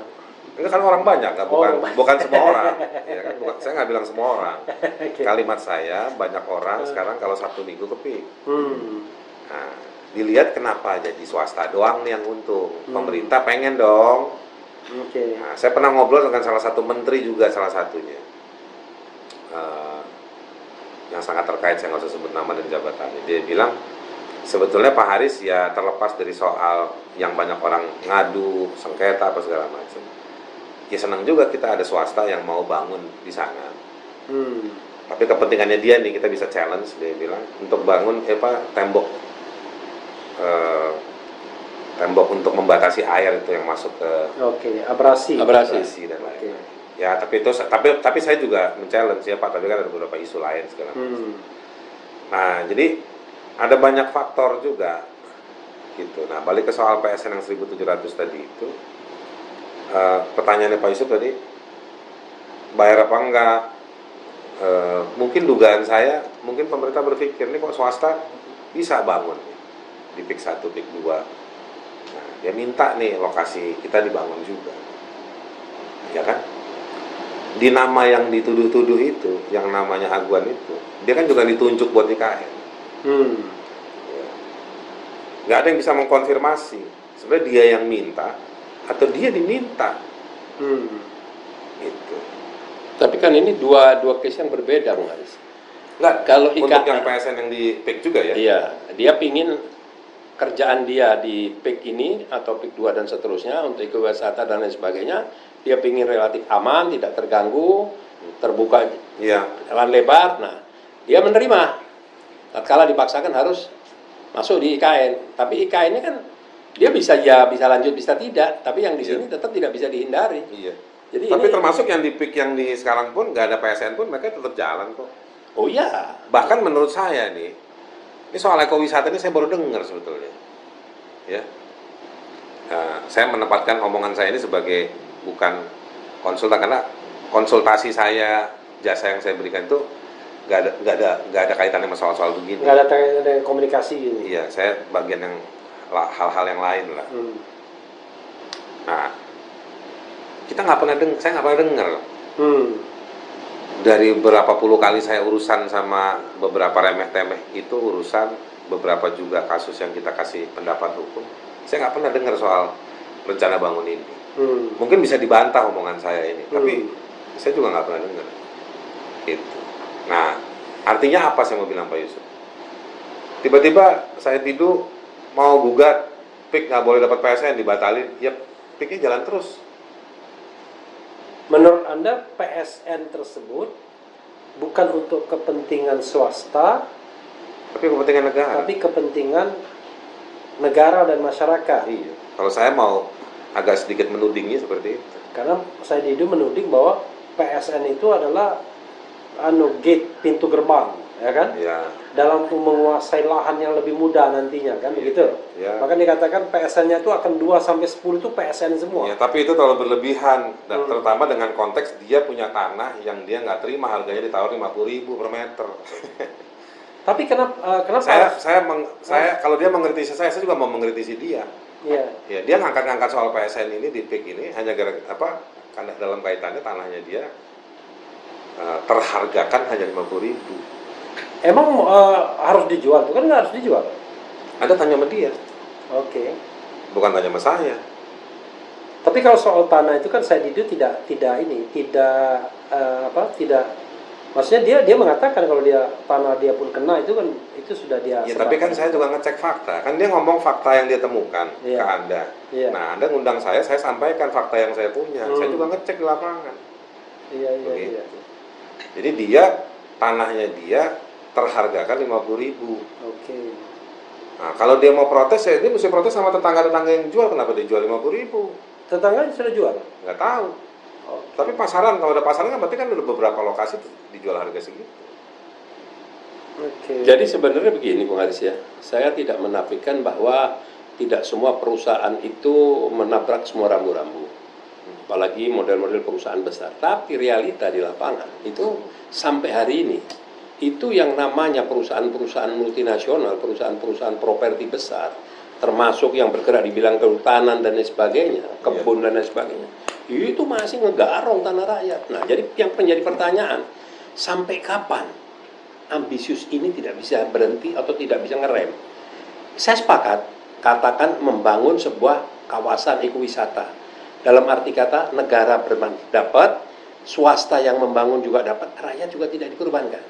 Ini kan orang banyak, Oh. bukan semua orang. Ya kan? Saya nggak bilang semua orang. Oke. Kalimat saya banyak orang sekarang kalau Sabtu Minggu ke Pik. Hmm. Nah, dilihat kenapa jadi swasta doang nih yang untung. Pemerintah pengen dong. Oke. Nah, saya pernah ngobrol dengan salah satu menteri juga salah satunya. Yang sangat terkait, saya nggak usah sebut nama dan jabatannya. Dia bilang, sebetulnya Pak Haris ya terlepas dari soal yang banyak orang ngadu, sengketa apa segala macam. ya senang juga kita ada swasta yang mau bangun di sana. Hmm. Tapi kepentingannya dia nih, kita bisa challenge, dia bilang untuk bangun tembok tembok untuk membatasi air itu yang masuk ke Oke, abrasi. abrasi dan lain-lain. Ya, tapi saya juga men-challenge ya Pak, tapi kan ada beberapa isu lain segala macam. Nah, jadi ada banyak faktor juga gitu. Nah, balik ke soal PSN yang 1.700 tadi itu, pertanyaannya Pak Yusuf tadi, bayar apa enggak? Mungkin dugaan saya, mungkin pemerintah berpikir ini kok swasta bisa bangun di PIK 1, PIK 2. Nah, dia minta nih lokasi kita dibangun juga, ya kan? Di nama yang dituduh-tuduh itu, yang namanya aguan itu, dia kan juga ditunjuk buat IKN. Ya. Nggak ada yang bisa mengkonfirmasi sebenarnya dia yang minta atau dia diminta. Gitu. Tapi kan ini dua case yang berbeda, Bung Haris. Nggak, Kalau untuk yang PSN yang di PIK juga ya? Iya, dia pingin kerjaan dia di PIK ini atau PIK 2 dan seterusnya untuk ekowisata dan lain sebagainya, dia pingin relatif aman, tidak terganggu, terbuka jalan lebar. Nah, dia menerima. Tatkala dipaksakan harus masuk di IKN. Tapi IKN ini kan dia bisa lanjut, bisa tidak. Tapi yang di sini tetap tidak bisa dihindari. Iya. Jadi tapi ini, termasuk yang di PIK yang di sekarang pun nggak ada PSN pun mereka tetap jalan kok. Oh iya. Bahkan menurut saya nih, ini soal ekowisata ini saya baru dengar sebetulnya. Ya. Nah, saya menempatkan omongan saya ini sebagai bukan konsultan, karena konsultasi saya, jasa yang saya berikan itu nggak ada kaitannya sama soal-soal begini. Nggak ada kaitannya dengan komunikasi gitu. Iya, saya bagian yang hal-hal yang lain lah. Nah, saya nggak pernah dengar. Dari berapa puluh kali saya urusan sama beberapa remeh-temeh itu urusan, beberapa juga kasus yang kita kasih pendapat hukum, saya nggak pernah dengar soal rencana bangun ini. Mungkin bisa dibantah omongan saya ini, tapi saya juga nggak pernah dengar. Gitu. Nah, artinya apa saya mau bilang Pak Yusuf? Tiba-tiba saya tidur mau gugat, PIK nggak boleh dapat PSN, dibatalin, ya PIK-nya jalan terus. Menurut Anda PSN tersebut bukan untuk kepentingan swasta, tapi kepentingan negara. tapi kepentingan negara dan masyarakat. Iya. Kalau saya mau agak sedikit menudingnya seperti itu. Karena saya menuding bahwa PSN itu adalah gate, pintu gerbang, ya kan? Ya. Dalam menguasai lahan yang lebih mudah nantinya, kan begitu? Ya. Maka dikatakan PSN-nya itu akan 2 sampai 10 itu PSN semua. Ya, tapi itu terlalu berlebihan, dan terutama dengan konteks dia punya tanah yang dia nggak terima harganya ditawar 50.000 per meter. Tapi kenapa? Saya kalau dia mengkritisi saya juga mau mengkritisi dia. Iya. Ya, dia ngangkat-ngangkat soal PSN ini di PIK ini hanya karena dalam kaitannya tanahnya dia terhargakan hanya 50.000. Emang harus dijual? Itu kan nggak harus dijual. Ada tanya sama dia. Oke. Bukan tanya sama saya. Tapi kalau soal tanah itu kan saya tidak maksudnya dia mengatakan kalau tanah dia pun kena itu kan itu sudah dia. Ya, tapi kan saya juga ngecek fakta. Kan dia ngomong fakta yang dia temukan ke Anda. Iya. Nah, Anda ngundang saya sampaikan fakta yang saya punya. Saya juga ngecek di lapangan. Iya. Jadi tanahnya dia terhargakan 50.000. Oke. Nah, kalau dia mau protes, ya dia mesti protes sama tetangga-tetangga yang jual. Kenapa dia jual 50.000? Tetangga sudah jual? Nggak tahu. Okay. Tapi pasaran, kalau ada pasaran kan berarti kan ada beberapa lokasi dijual harga segitu. Okay. Jadi sebenarnya begini Bung Haris ya, saya tidak menafikan bahwa tidak semua perusahaan itu menabrak semua rambu-rambu. Apalagi model-model perusahaan besar. Tapi realita di lapangan itu sampai hari ini, itu yang namanya perusahaan-perusahaan multinasional, perusahaan-perusahaan properti besar, termasuk yang bergerak di bidang kehutanan dan lain sebagainya, kebun dan lain sebagainya, itu masih ngegarong tanah rakyat. Nah, jadi yang menjadi pertanyaan, sampai kapan ambisius ini tidak bisa berhenti atau tidak bisa ngerem? Saya sepakat, katakan membangun sebuah kawasan ekowisata. Dalam arti kata, negara dapat, swasta yang membangun juga dapat, rakyat juga tidak dikorbankan.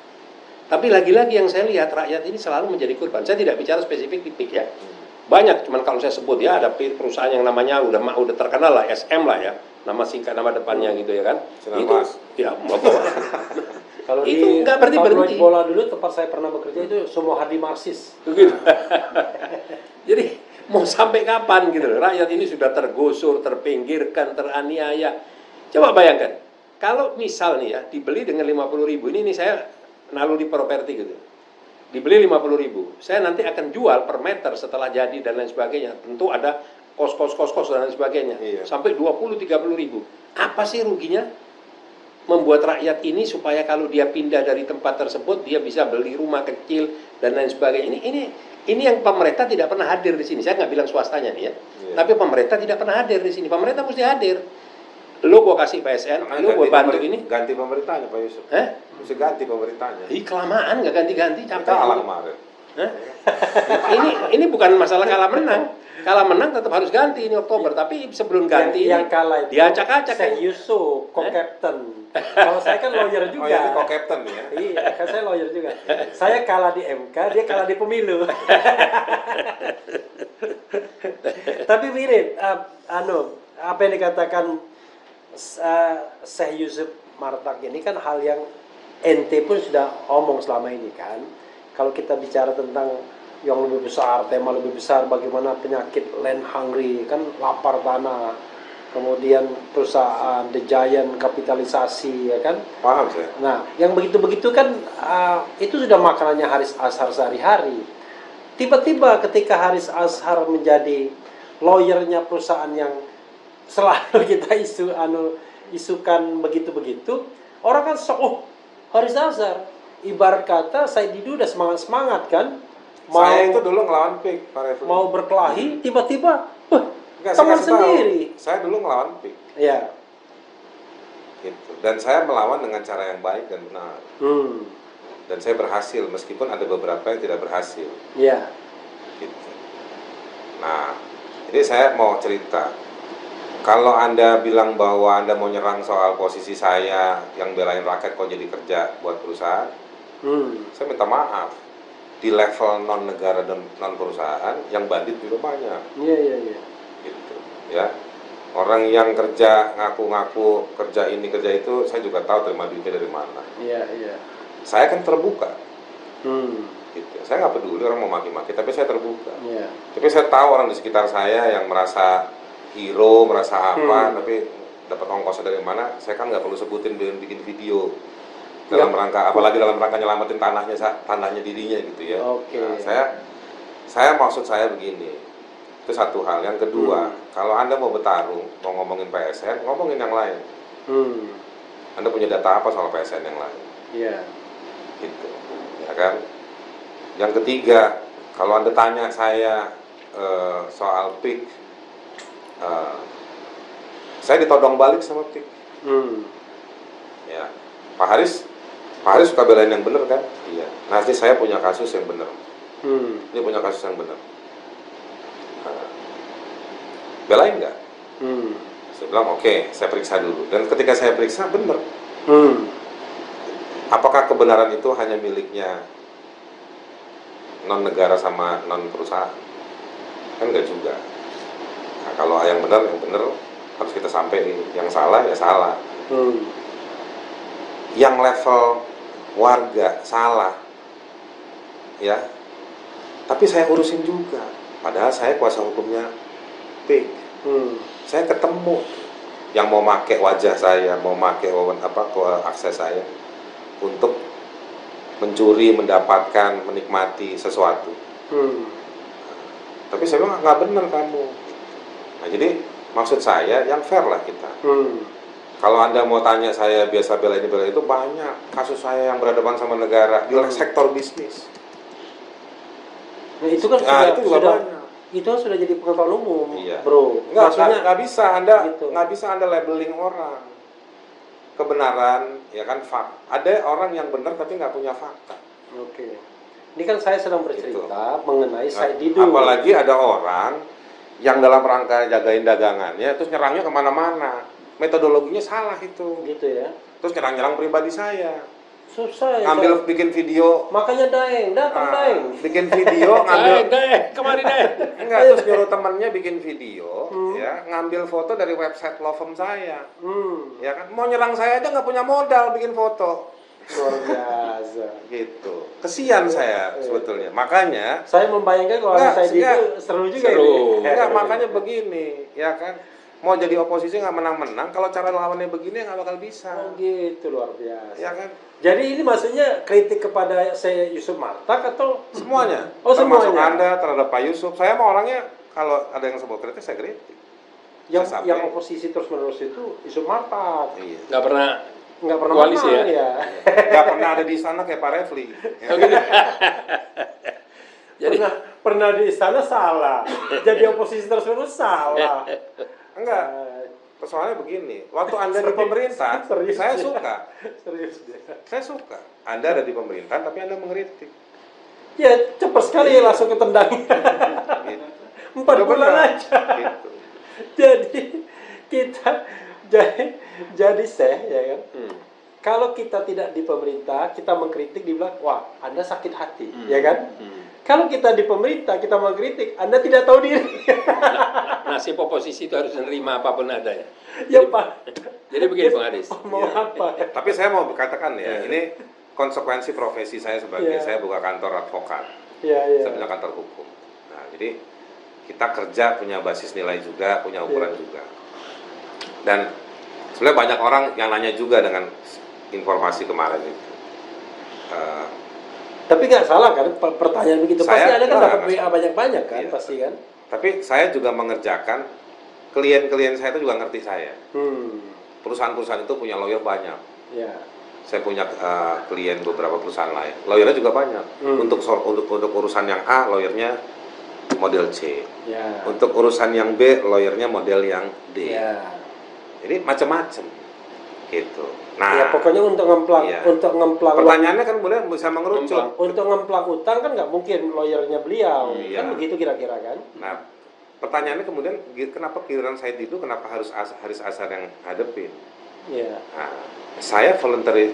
Tapi lagi-lagi yang saya lihat, rakyat ini selalu menjadi korban. Saya tidak bicara spesifik di PIK ya. Banyak, cuman kalau saya sebut ya, ada perusahaan yang namanya udah terkenal lah, SM lah ya, nama singkat nama depannya gitu ya kan. Sinar Itu Mas. ya Kalau itu di nggak berhenti-berhenti. bola dulu tempat saya pernah bekerja itu semua Hadi Marsis. Begitu. Jadi mau sampai kapan gitu loh, rakyat ini sudah tergusur, terpinggirkan, teraniaya. Coba bayangkan, kalau misal nih ya, dibeli dengan 50.000, ini saya nalu di properti gitu. Dibeli 50.000, saya nanti akan jual per meter setelah jadi dan lain sebagainya. Tentu ada kos dan lain sebagainya. Iya. Sampai 20-30.000. Apa sih ruginya? Membuat rakyat ini supaya kalau dia pindah dari tempat tersebut dia bisa beli rumah kecil dan lain sebagainya. Ini yang pemerintah tidak pernah hadir di sini. Saya nggak bilang swastanya nih ya, Iya. tapi pemerintah tidak pernah hadir di sini. Pemerintah mesti hadir. Lo gua kasih PSN, Karena lo gua bantu ini. Ganti pemerintahnya Pak Yusuf. Mesti ganti pemerintahnya. Ih, kelamaan nggak ganti-ganti, Kita capek. kalah kemarin. Hah? ini bukan masalah kalah menang. Kalah menang tetap harus ganti ini Oktober. Tapi sebelum ganti yang kalah itu diacak-acak. Syekh Yusuf, co-captain. Kalau saya kan lawyer juga. Oh ya, ini co-captain ya. Iya, kan saya lawyer juga. Saya kalah di MK, dia kalah di pemilu. Tapi mirip, apa yang dikatakan Syekh Yusuf Martak ini kan hal yang ente pun sudah omong selama ini kan. Kalau kita bicara tentang yang lebih besar, tema lebih besar, bagaimana penyakit land hungry, kan lapar tanah, kemudian perusahaan The Giant kapitalisasi, ya kan. Paham saya. Nah, yang begitu-begitu kan itu sudah makanannya Haris Azhar sehari-hari. Tiba-tiba ketika Haris Azhar menjadi lawyernya perusahaan yang selalu kita isukan begitu-begitu, orang kan sok, oh Haris Azhar, ibarat kata Said Didu udah semangat-semangat kan, Saya itu dulu ngelawan PIK, Pak Refli. mau berkelahi, tiba-tiba, Enggak, saya teman kasih tahu. sendiri. Saya dulu ngelawan PIK. Ya. Gitu. Dan saya melawan dengan cara yang baik dan benar. Dan saya berhasil, meskipun ada beberapa yang tidak berhasil. Ya. Gitu. Nah, ini saya mau cerita. Kalau Anda bilang bahwa Anda mau nyerang soal posisi saya yang belain rakyat kok jadi kerja buat perusahaan, saya minta maaf. Di level non negara dan non perusahaan yang bandit juga banyak. Iya. Gitu, ya. Orang yang kerja ngaku-ngaku kerja ini kerja itu, saya juga tahu terima duitnya dari mana. Iya. Saya kan terbuka. Hmm. Gitu. Saya nggak peduli orang mau maki-maki, tapi saya terbuka. Iya. Tapi saya tahu orang di sekitar saya yang merasa hero, merasa apa, tapi dapat ongkosnya dari mana, saya kan nggak perlu sebutin bikin video dalam rangka, apalagi dalam rangka nyelamatin tanahnya dirinya gitu ya. Oke. Nah, saya maksud saya begini, itu satu hal. Yang kedua, kalau Anda mau bertarung, mau ngomongin PSN, ngomongin yang lain. Anda punya data apa soal PSN yang lain? Iya. Gitu, ya kan? Yang ketiga, kalau Anda tanya saya soal PIK, saya ditodong balik sama PIK. Ya, Pak Haris suka belain yang benar kan? Iya. Nanti saya punya kasus yang benar. Ini punya kasus yang benar. Belain nggak? Saya bilang oke, saya periksa dulu. Dan ketika saya periksa benar. Apakah kebenaran itu hanya miliknya non negara sama non perusahaan? Kan nggak juga. Nah, kalau yang benar harus kita sampaikan. Yang salah ya salah. Yang level warga salah, ya. Tapi saya urusin juga. Padahal saya kuasa hukumnya PIK. Saya ketemu yang mau pakai wajah saya, mau pakai akses saya untuk mencuri, mendapatkan, menikmati sesuatu. Tapi saya bilang nggak benar kamu. Nah, jadi maksud saya yang fair lah kita. Kalau Anda mau tanya saya biasa bela ini bela itu, banyak kasus saya yang berhadapan sama negara di sektor bisnis. Nah, itu kan itu juga banyak. Itu kan sudah jadi pengetahuan umum, Iya. bro. Maksudnya nggak bisa gitu. Anda labeling orang. Kebenaran, ya kan ada orang yang benar tapi nggak punya fakta. Oke. Ini kan saya sedang bercerita mengenai Said Didu. Apalagi ada orang yang dalam rangka jagain dagangannya, terus nyerangnya kemana-mana. Metodologinya salah itu. Gitu ya. Terus nyerang-nyerang pribadi saya. Susah ya. Bikin video. Makanya Daeng, datang Daeng. Bikin video, ngambil kemarin Daeng. enggak, terus nyuruh temennya bikin video, ya, ngambil foto dari website Lovem saya. Ya kan, mau nyerang saya aja nggak punya modal bikin foto. Luar biasa. Gitu. Kesian saya sebetulnya. Makanya Saya membayangkan kalau Enggak, saya itu enggak. seru juga Seru. ini. enggak, makanya begini, ya kan. Mau jadi oposisi nggak menang-menang, kalau cara lawannya begini nggak bakal bisa. Oh gitu, luar biasa. Ya kan? Jadi ini maksudnya kritik kepada saya Yusuf Martak atau Semuanya. Oh, Termasuk semuanya. Anda terhadap Pak Yusuf. Saya mau orangnya kalau ada yang sebut kritik saya kritik. yang Saya yang sampai- oposisi terus-menerus itu Yusuf Martak? Iya. Nggak pernah Nggak pernah Koalisi menang ya. Nggak pernah ada di sana kayak Pak Refli. Ya. Jadi Pernah di istana salah. Jadi oposisi terus-menerus salah. Enggak. Persoalannya begini, waktu Anda di pemerintah, Serius saya dia. suka. Serius dia. Saya suka. Anda ada di pemerintahan tapi Anda mengkritik. Ya cepat sekali ya langsung ketendang. Gitu. 4 Udah bulan benar. aja. Gitu. Jadi kita jadi ya kan. Kalau kita tidak di pemerintah, kita mengkritik dibilang, wah Anda sakit hati, ya kan? Kalau kita di pemerintah, kita mengkritik, Anda tidak tahu diri. nasib oposisi itu harus menerima apapun ada ya. Ya Pak. Jadi begini Bang Haris. Mau apa? Tapi saya mau berkatakan ya, ini konsekuensi profesi saya sebagai Iya. saya buka kantor advokat. Ya, ya. Saya punya kantor hukum. Nah, jadi kita kerja punya basis nilai juga, punya ukuran juga. Dan sebenarnya banyak orang yang nanya juga dengan informasi kemarin itu. Tapi nggak salah kan pertanyaan begitu. Pasti Saya- Anda kan enggak, dapat enggak WA banyak-banyak kan, Iya. pasti kan? Tapi saya juga mengerjakan klien-klien saya itu juga ngerti saya. Perusahaan-perusahaan itu punya lawyer banyak. Ya. Saya punya klien beberapa perusahaan lain. Lawyernya juga banyak. Untuk urusan yang A, lawyernya model C. Ya. Untuk urusan yang B, lawyernya model yang D. Ya. Jadi macam-macam. Gitu. Nah, Ya pokoknya untuk ngemplang, iya. Pertanyaannya kan kemudian bisa mengerucut. untuk ngemplang utang kan nggak mungkin lawyernya beliau, Iya. kan begitu kira-kira kan? Nah, pertanyaannya kemudian kenapa giliran saya itu kenapa harus Haris Azhar yang hadepin? Ya. Nah, saya voluntary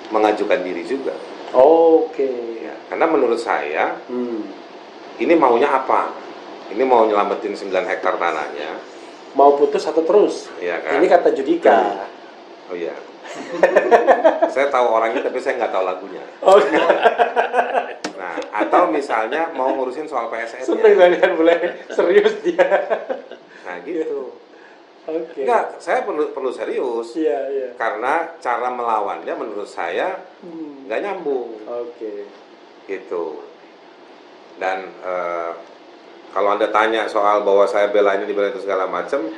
mengajukan diri juga. Oke. Ya, karena menurut saya Hmm. ini maunya apa? Ini mau nyelamatin 9 hektar tanahnya. Mau putus atau terus? Iya kan? Ini kata Judika. Oh iya. Saya tahu orangnya tapi saya nggak tahu lagunya. Oke. Nah, atau misalnya mau ngurusin soal PSN-nya. Seneng tadi kan boleh serius dia. Nah, gitu. Oke. Enggak, saya perlu serius. Iya, iya. Karena cara melawannya menurut saya nggak nyambung. Oke. Gitu. Dan kalau Anda tanya soal bahwa saya bela ini dibela itu segala macam,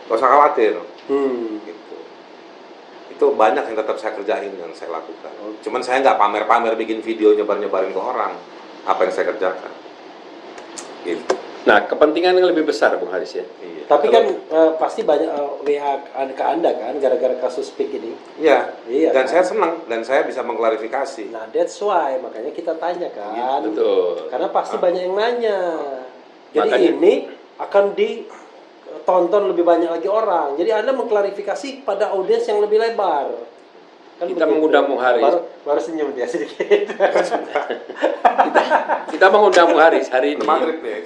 nggak usah khawatir. Gitu. Itu banyak yang tetap saya kerjain, yang saya lakukan. Cuman saya nggak pamer-pamer bikin video nyebar-nyebarin ke orang apa yang saya kerjakan. Gitu. Nah, kepentingan yang lebih besar Bung Haris ya. Iya. Tapi kan pasti banyak WA ke Anda kan gara-gara kasus PIK ini. Iya. Iya, Dan kan? saya senang dan saya bisa mengklarifikasi. Nah, that's why makanya kita tanya kan. Betul. Karena pasti banyak yang nanya. Jadi Makanya- ini akan ditonton lebih banyak lagi orang. Jadi Anda mengklarifikasi pada audiens yang lebih lebar. Kan Kita begitu. mengundang Bung Haris. Baru senyum dia sedikit. Kita mengundang Bung Haris hari ini. Maghrib nih.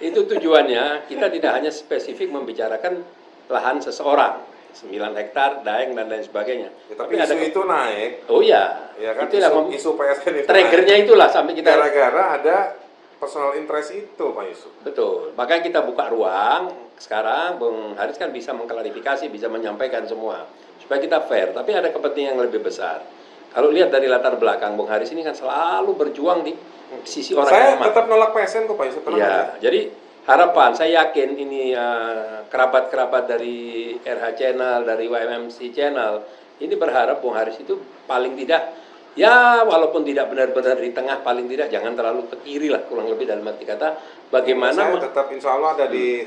Itu tujuannya kita tidak hanya spesifik membicarakan lahan seseorang, 9 hektar, Daeng dan lain sebagainya. Ya, tapi isu itu naik. Oh iya, Ya kan, itulah isu PSN itu triggernya naik. itulah sampai kita Gara-gara ada personal interest itu, Pak Yusuf. betul. Makanya kita buka ruang sekarang, Bung Haris kan bisa mengklarifikasi, bisa menyampaikan semua supaya kita fair. Tapi ada kepentingan yang lebih besar. Kalau lihat dari latar belakang Bung Haris ini kan selalu berjuang di sisi orang Saya yang lemah. tetap nolak PSN kok Pak Yusuf. tenang aja. Ya, jadi harapan saya yakin ini kerabat-kerabat dari RH Channel, dari YMMC Channel ini berharap Bung Haris itu paling tidak ya walaupun tidak benar-benar di tengah, paling tidak jangan terlalu ke kiri lah, kurang lebih dalam arti kata bagaimana Saya tetap insya Allah ada di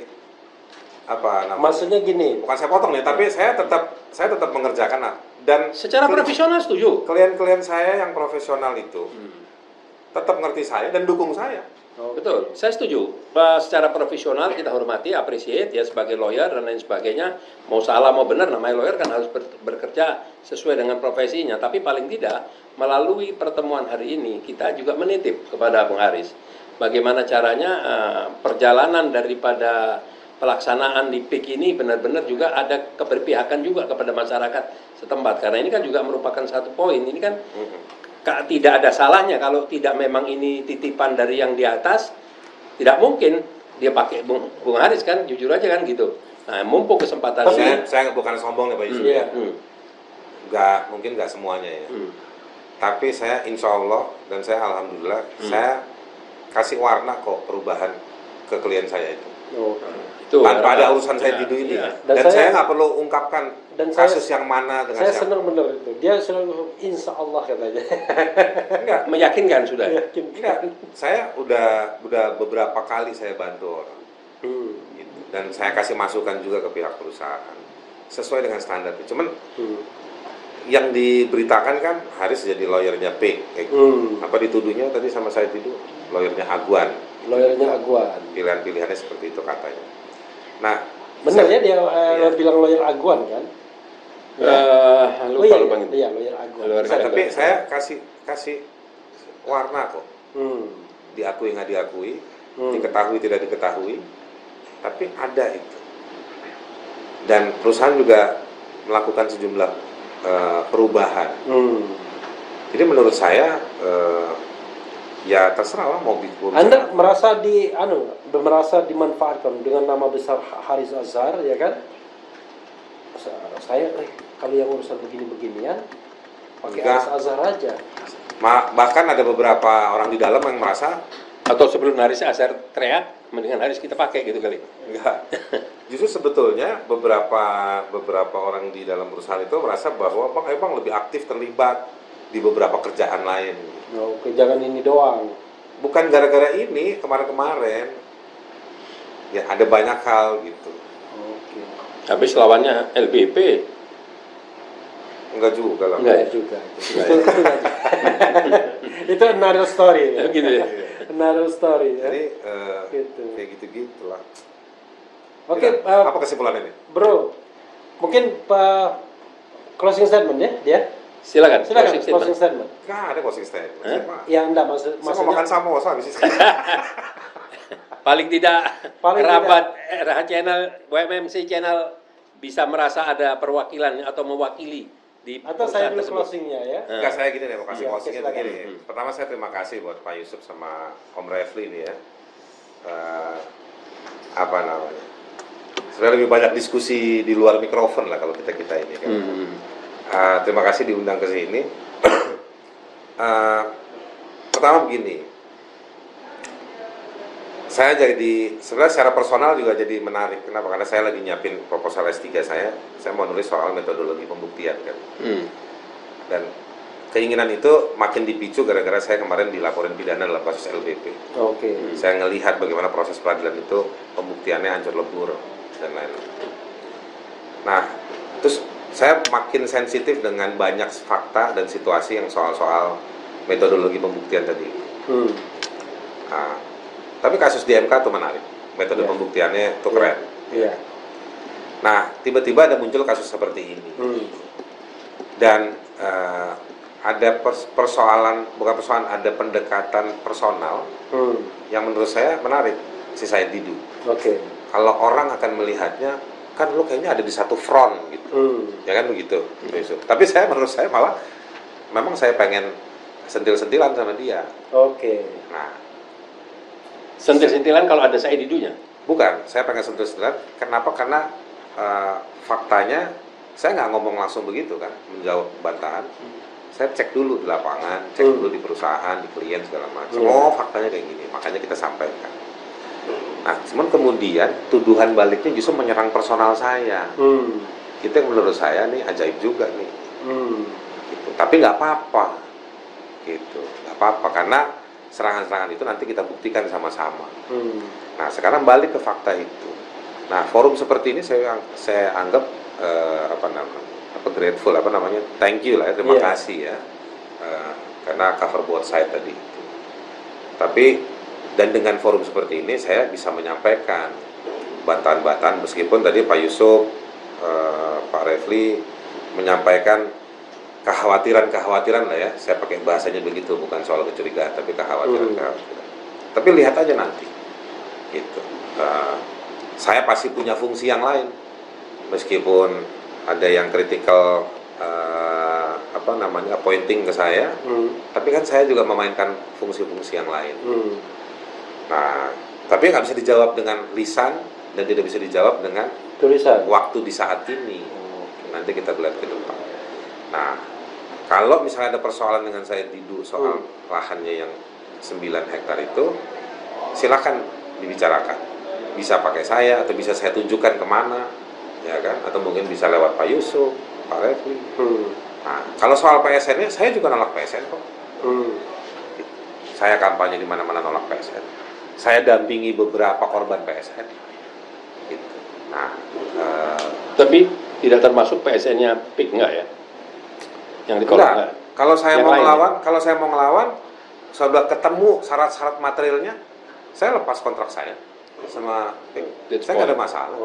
apa namanya? Maksudnya gini. Bukan saya potong nih, tapi saya tetap mengerjakan dan secara profesional setuju. klien-klien saya yang profesional itu tetap ngerti saya dan dukung saya. Oke. Betul, saya setuju. Secara profesional kita hormati, appreciate ya sebagai lawyer dan lain sebagainya. Mau salah mau benar, namanya lawyer kan harus bekerja sesuai dengan profesinya. Tapi paling tidak melalui pertemuan hari ini kita juga menitip kepada Bung Haris bagaimana caranya perjalanan daripada pelaksanaan di PIK ini benar-benar juga ada keberpihakan juga kepada masyarakat setempat. Karena ini kan juga merupakan satu poin. Ini kan tidak ada salahnya kalau tidak memang ini titipan dari yang di atas, tidak mungkin dia pakai Bung Haris kan, jujur aja kan gitu. Nah, mumpung kesempatan ini. Saya bukan sombong ya Pak Yusuf ya. Mungkin nggak semuanya ya. Tapi saya insya Allah dan saya alhamdulillah saya kasih warna kok perubahan ke klien saya itu. Itu tanpa ada urusan saya tidur ini. Iya. Dan saya nggak perlu ungkapkan dan kasus yang mana dengan saya siapa. senang benar itu. Dia selalu insya Allah katanya. Enggak, Meyakinkan sudah. enggak. Saya udah beberapa kali saya bantu orang. Gitu. Dan saya kasih masukan juga ke pihak perusahaan sesuai dengan standar. Cuman yang diberitakan kan Haris jadi lawyernya P. Apa dituduhnya tadi sama saya tidur? Lawyernya Aguan. Lawyernya Aguan. Pilihan-pilihannya seperti itu katanya. Nah, benar ya dia bilang lawyer Aguan kan? Lupa gitu. Iya, lawyer Aguan. Tapi saya kasih warna kok. Diakui nggak diakui, diketahui tidak diketahui, tapi ada itu. Dan perusahaan juga melakukan sejumlah perubahan. Jadi menurut saya ya terserah orang mau bikin. Anda merasa merasa dimanfaatkan dengan nama besar Haris Azhar ya kan? Saya kalau yang urusan begini-beginian pakai Haris Azhar aja. Bahkan ada beberapa orang di dalam yang merasa, atau sebelum Haris Azhar teriak, mendingan Haris kita pakai gitu kali. enggak. Justru sebetulnya beberapa orang di dalam perusahaan itu merasa bahwa Bang Ebang lebih aktif terlibat di beberapa kerjaan lain. Oke, jangan ini doang. Bukan gara-gara ini, kemarin-kemarin ya ada banyak hal gitu. Oke. Habis lawannya LBP. Enggak juga lah. Enggak ya? Juga. Itu another story. Ya? Gitu ya. Another story. Ya? Jadi Gitu. kayak gitu-gitu lah. Oke, apa kesimpulannya nih? Bro, mungkin closing statement ya dia. Silakan. Closing statement. Nggak ada closing statement. Ya enggak Saya mau maksudnya makan samosa habis itu. Paling tidak Paling kerabat RH Channel, WMMC Channel bisa merasa ada perwakilan atau mewakili di atau saya perusahaan dulu tersebut. closingnya ya. Enggak, saya gini deh, mau kasih Iya, closingnya silakan. begini. Pertama saya terima kasih buat Pak Yusuf sama Om Refli ini ya. Apa namanya? Sebenarnya lebih banyak diskusi di luar mikrofon lah kalau kita ini kan. Terima kasih diundang ke sini. Pertama begini, saya sebenarnya secara personal juga jadi menarik. Kenapa? Karena saya lagi nyiapin proposal S3 saya mau nulis soal metodologi pembuktian kan. Dan keinginan itu makin dipicu gara-gara saya kemarin dilaporin pidana dalam kasus LBP. Oke. Saya ngelihat bagaimana proses peradilan itu pembuktiannya hancur lebur dan lain-lain. Nah, terus saya makin sensitif dengan banyak fakta dan situasi yang soal-soal metodologi pembuktian tadi. Nah, tapi kasus di MK itu menarik, metode pembuktiannya itu keren. Iya. Nah, tiba-tiba ada muncul kasus seperti ini. Dan ada ada pendekatan personal yang menurut saya menarik, si Said Didu. Oke. Kalau orang akan melihatnya, kan lu kayaknya ada di satu front gitu. Ya kan begitu. Tapi menurut saya malah memang saya pengen sentil-sentilan sama dia. Oke. Nah, sentil-sentilan kalau ada Said Didunya. bukan, saya pengen sentil-sentilan. Kenapa? Karena faktanya saya nggak ngomong langsung begitu kan, menjawab bantahan. Saya cek dulu di lapangan, cek dulu di perusahaan, di klien segala macam. Oh, faktanya kayak gini, makanya kita sampaikan. Nah, cuman kemudian tuduhan baliknya justru menyerang personal saya. Itu yang menurut saya nih ajaib juga nih. Gitu. Tapi nggak apa-apa, gitu. Nggak apa-apa karena serangan-serangan itu nanti kita buktikan sama-sama. Nah, sekarang balik ke fakta itu. Nah, forum seperti ini saya anggap grateful, thank you lah, terima kasih ya, karena cover both side tadi itu. Tapi Dan dengan forum seperti ini saya bisa menyampaikan bantahan-bantahan, meskipun tadi Pak Yusuf, Pak Refli menyampaikan kekhawatiran lah ya, saya pakai bahasanya begitu, bukan soal kecurigaan tapi kekhawatiran. Tapi lihat aja nanti gitu. Saya pasti punya fungsi yang lain, meskipun ada yang kritikal appointing ke saya, tapi kan saya juga memainkan fungsi-fungsi yang lain. Nah, tapi nggak bisa dijawab dengan lisan dan tidak bisa dijawab dengan tulisan waktu di saat ini. Nanti kita lihat ke depan. Nah, kalau misalnya ada persoalan dengan saya Didu soal lahannya yang 9 hektar itu, silakan dibicarakan. Bisa pakai saya atau bisa saya tunjukkan kemana, ya kan? Atau mungkin bisa lewat Pak Yusuf, Pak Refli. Nah, kalau soal PSN-nya, saya juga nolak PSN kok. Saya kampanye di mana-mana nolak PSN. Saya dampingi beberapa korban PSN. Gitu. Nah, Tapi tidak termasuk PSN-nya PIK enggak ya? Yang ditolak enggak? Kalau saya Yang mau lain, melawan, sudah ketemu syarat-syarat materialnya, saya lepas kontrak saya sama PIK. Saya nggak ada masalah.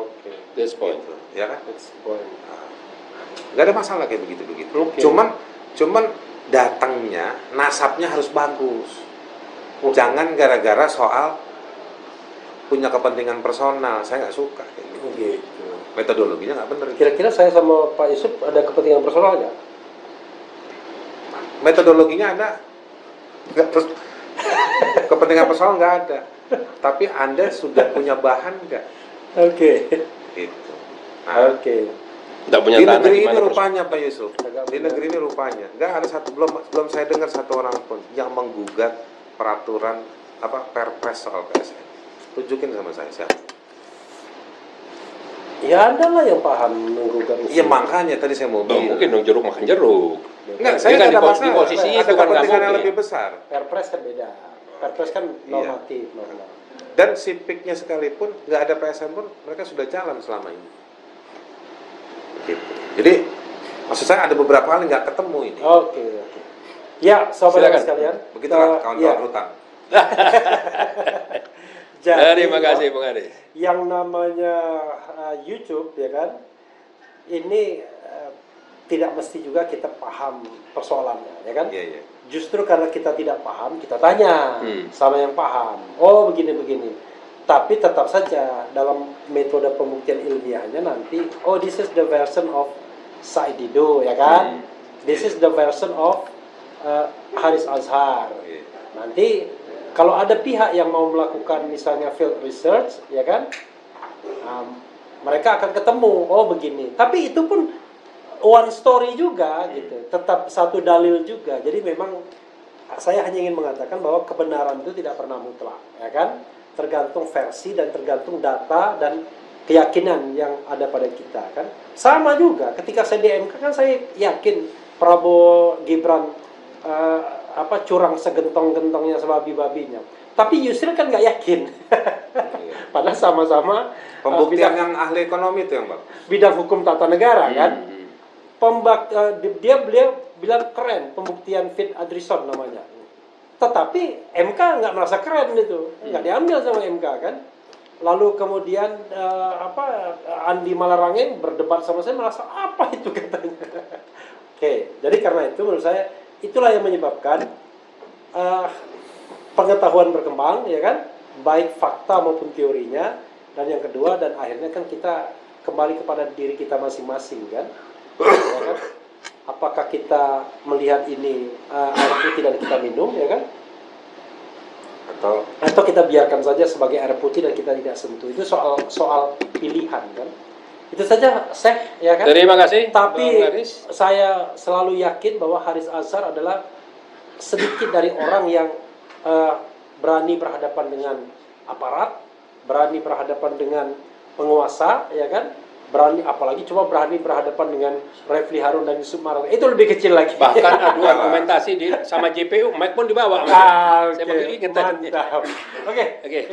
That's point. Gitu, ya kan? Nah, Nggak ada masalah kayak begitu-begitu. Okay. Cuman datangnya, nasabnya harus bagus. Jangan gara-gara soal punya kepentingan personal, saya nggak suka kayak gitu. Gitu. Metodologinya nggak benar. Kira-kira saya sama Pak Yusuf ada kepentingan personal nggak? Metodologinya ada, nggak terus kepentingan personal nggak ada. Tapi Anda sudah punya bahan nggak? Oke. Gitu. Nah, Tidak punya di tanah negeri di ini mana rupanya Pak Yusuf, di negeri ini rupanya nggak ada belum saya dengar satu orang pun yang menggugat peraturan Perpres soal PSN. Tunjukin sama saya siapa. Ya ada lah yang paham menggugat. Iya makanya tadi saya mau bilang. mungkin dong jeruk makan jeruk. Enggak, saya Dia nggak ada di masalah. posisi Ada itu kan nggak kepentingan yang mungkin. lebih besar. Perpres kan beda. Perpres kan normatif, normal. Dan sipiknya sekalipun nggak ada PSN pun mereka sudah jalan selama ini. Gitu. Jadi maksud saya ada beberapa hal yang nggak ketemu ini. Oke. Ya, sobat sekalian. Begitulah kawan-kawan rutan. Jadi, Terima kasih Bung Aris. Yang namanya YouTube ya kan, ini tidak mesti juga kita paham persoalannya, ya kan? Iya. Justru karena kita tidak paham, kita tanya sama yang paham. Oh begini-begini. Tapi tetap saja dalam metode pembuktian ilmiahnya nanti, oh this is the version of Said Didu, ya kan? This is the version of Haris Azhar. Nanti kalau ada pihak yang mau melakukan misalnya field research, ya kan? Mereka akan ketemu, oh begini. Tapi itu pun one story juga gitu, tetap satu dalil juga. Jadi memang saya hanya ingin mengatakan bahwa kebenaran itu tidak pernah mutlak, ya kan? Tergantung versi dan tergantung data dan keyakinan yang ada pada kita kan. Sama juga ketika saya di MK kan saya yakin Prabowo Gibran curang segentong-gentongnya sebabi-babinya. Tapi Yusril kan nggak yakin. Padahal sama-sama pembuktian yang ahli ekonomi itu yang Bang. Bidang hukum tata negara kan. Beliau bilang keren pembuktian Fit Adrison namanya. Tetapi MK nggak merasa keren itu, nggak diambil sama MK kan. Lalu kemudian Andi Malarangeng berdebat sama saya merasa apa itu katanya. Oke, jadi karena itu menurut saya itulah yang menyebabkan pengetahuan berkembang, ya kan, baik fakta maupun teorinya, dan yang kedua dan akhirnya kan kita kembali kepada diri kita masing-masing kan. Ya kan? Apakah kita melihat ini air putih dan kita minum, ya kan? Atau kita biarkan saja sebagai air putih dan kita tidak sentuh. Itu soal pilihan kan. Itu saja, Syekh, ya kan? Terima kasih. Tapi saya selalu yakin bahwa Haris Azhar adalah sedikit dari orang yang berani berhadapan dengan aparat, berani berhadapan dengan penguasa, ya kan? Apalagi cuma berani berhadapan dengan Refli Harun dan Yusuf Marata. Itu lebih kecil lagi. Bahkan adu argumentasi sama JPU, mic pun dibawa. Saya baru ingat tadi. Oke,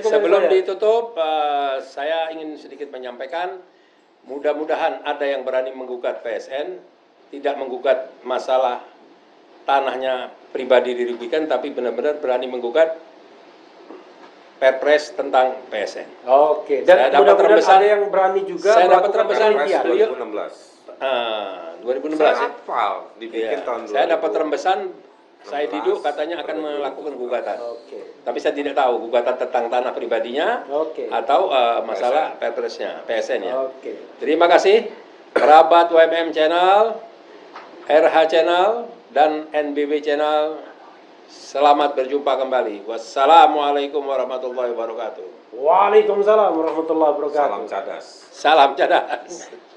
sebelum ditutup, saya ingin sedikit menyampaikan, mudah-mudahan ada yang berani menggugat PSN, tidak menggugat masalah tanahnya pribadi dirugikan, tapi benar-benar berani menggugat Perpres tentang PSN. Oke, Saya dan dapat mudah-mudahan rembesan- ada yang berani juga saya dapat melakukan rembesan penelitian. studio. 2016. 2016 Saya ya. hafal dibikin Iya. tahun 2000. Saya dapat rembesan saya 16, Didu katanya akan 2016. melakukan gugatan. Oke. Tapi saya tidak tahu gugatan tentang tanah pribadinya Oke. atau masalah Perpresnya, PSN ya. Oke. Terima kasih kerabat WMM Channel, RH Channel, dan NBW Channel. Selamat berjumpa kembali. Wassalamualaikum warahmatullahi wabarakatuh. Waalaikumsalam warahmatullahi wabarakatuh. Salam cadas. Salam cadas.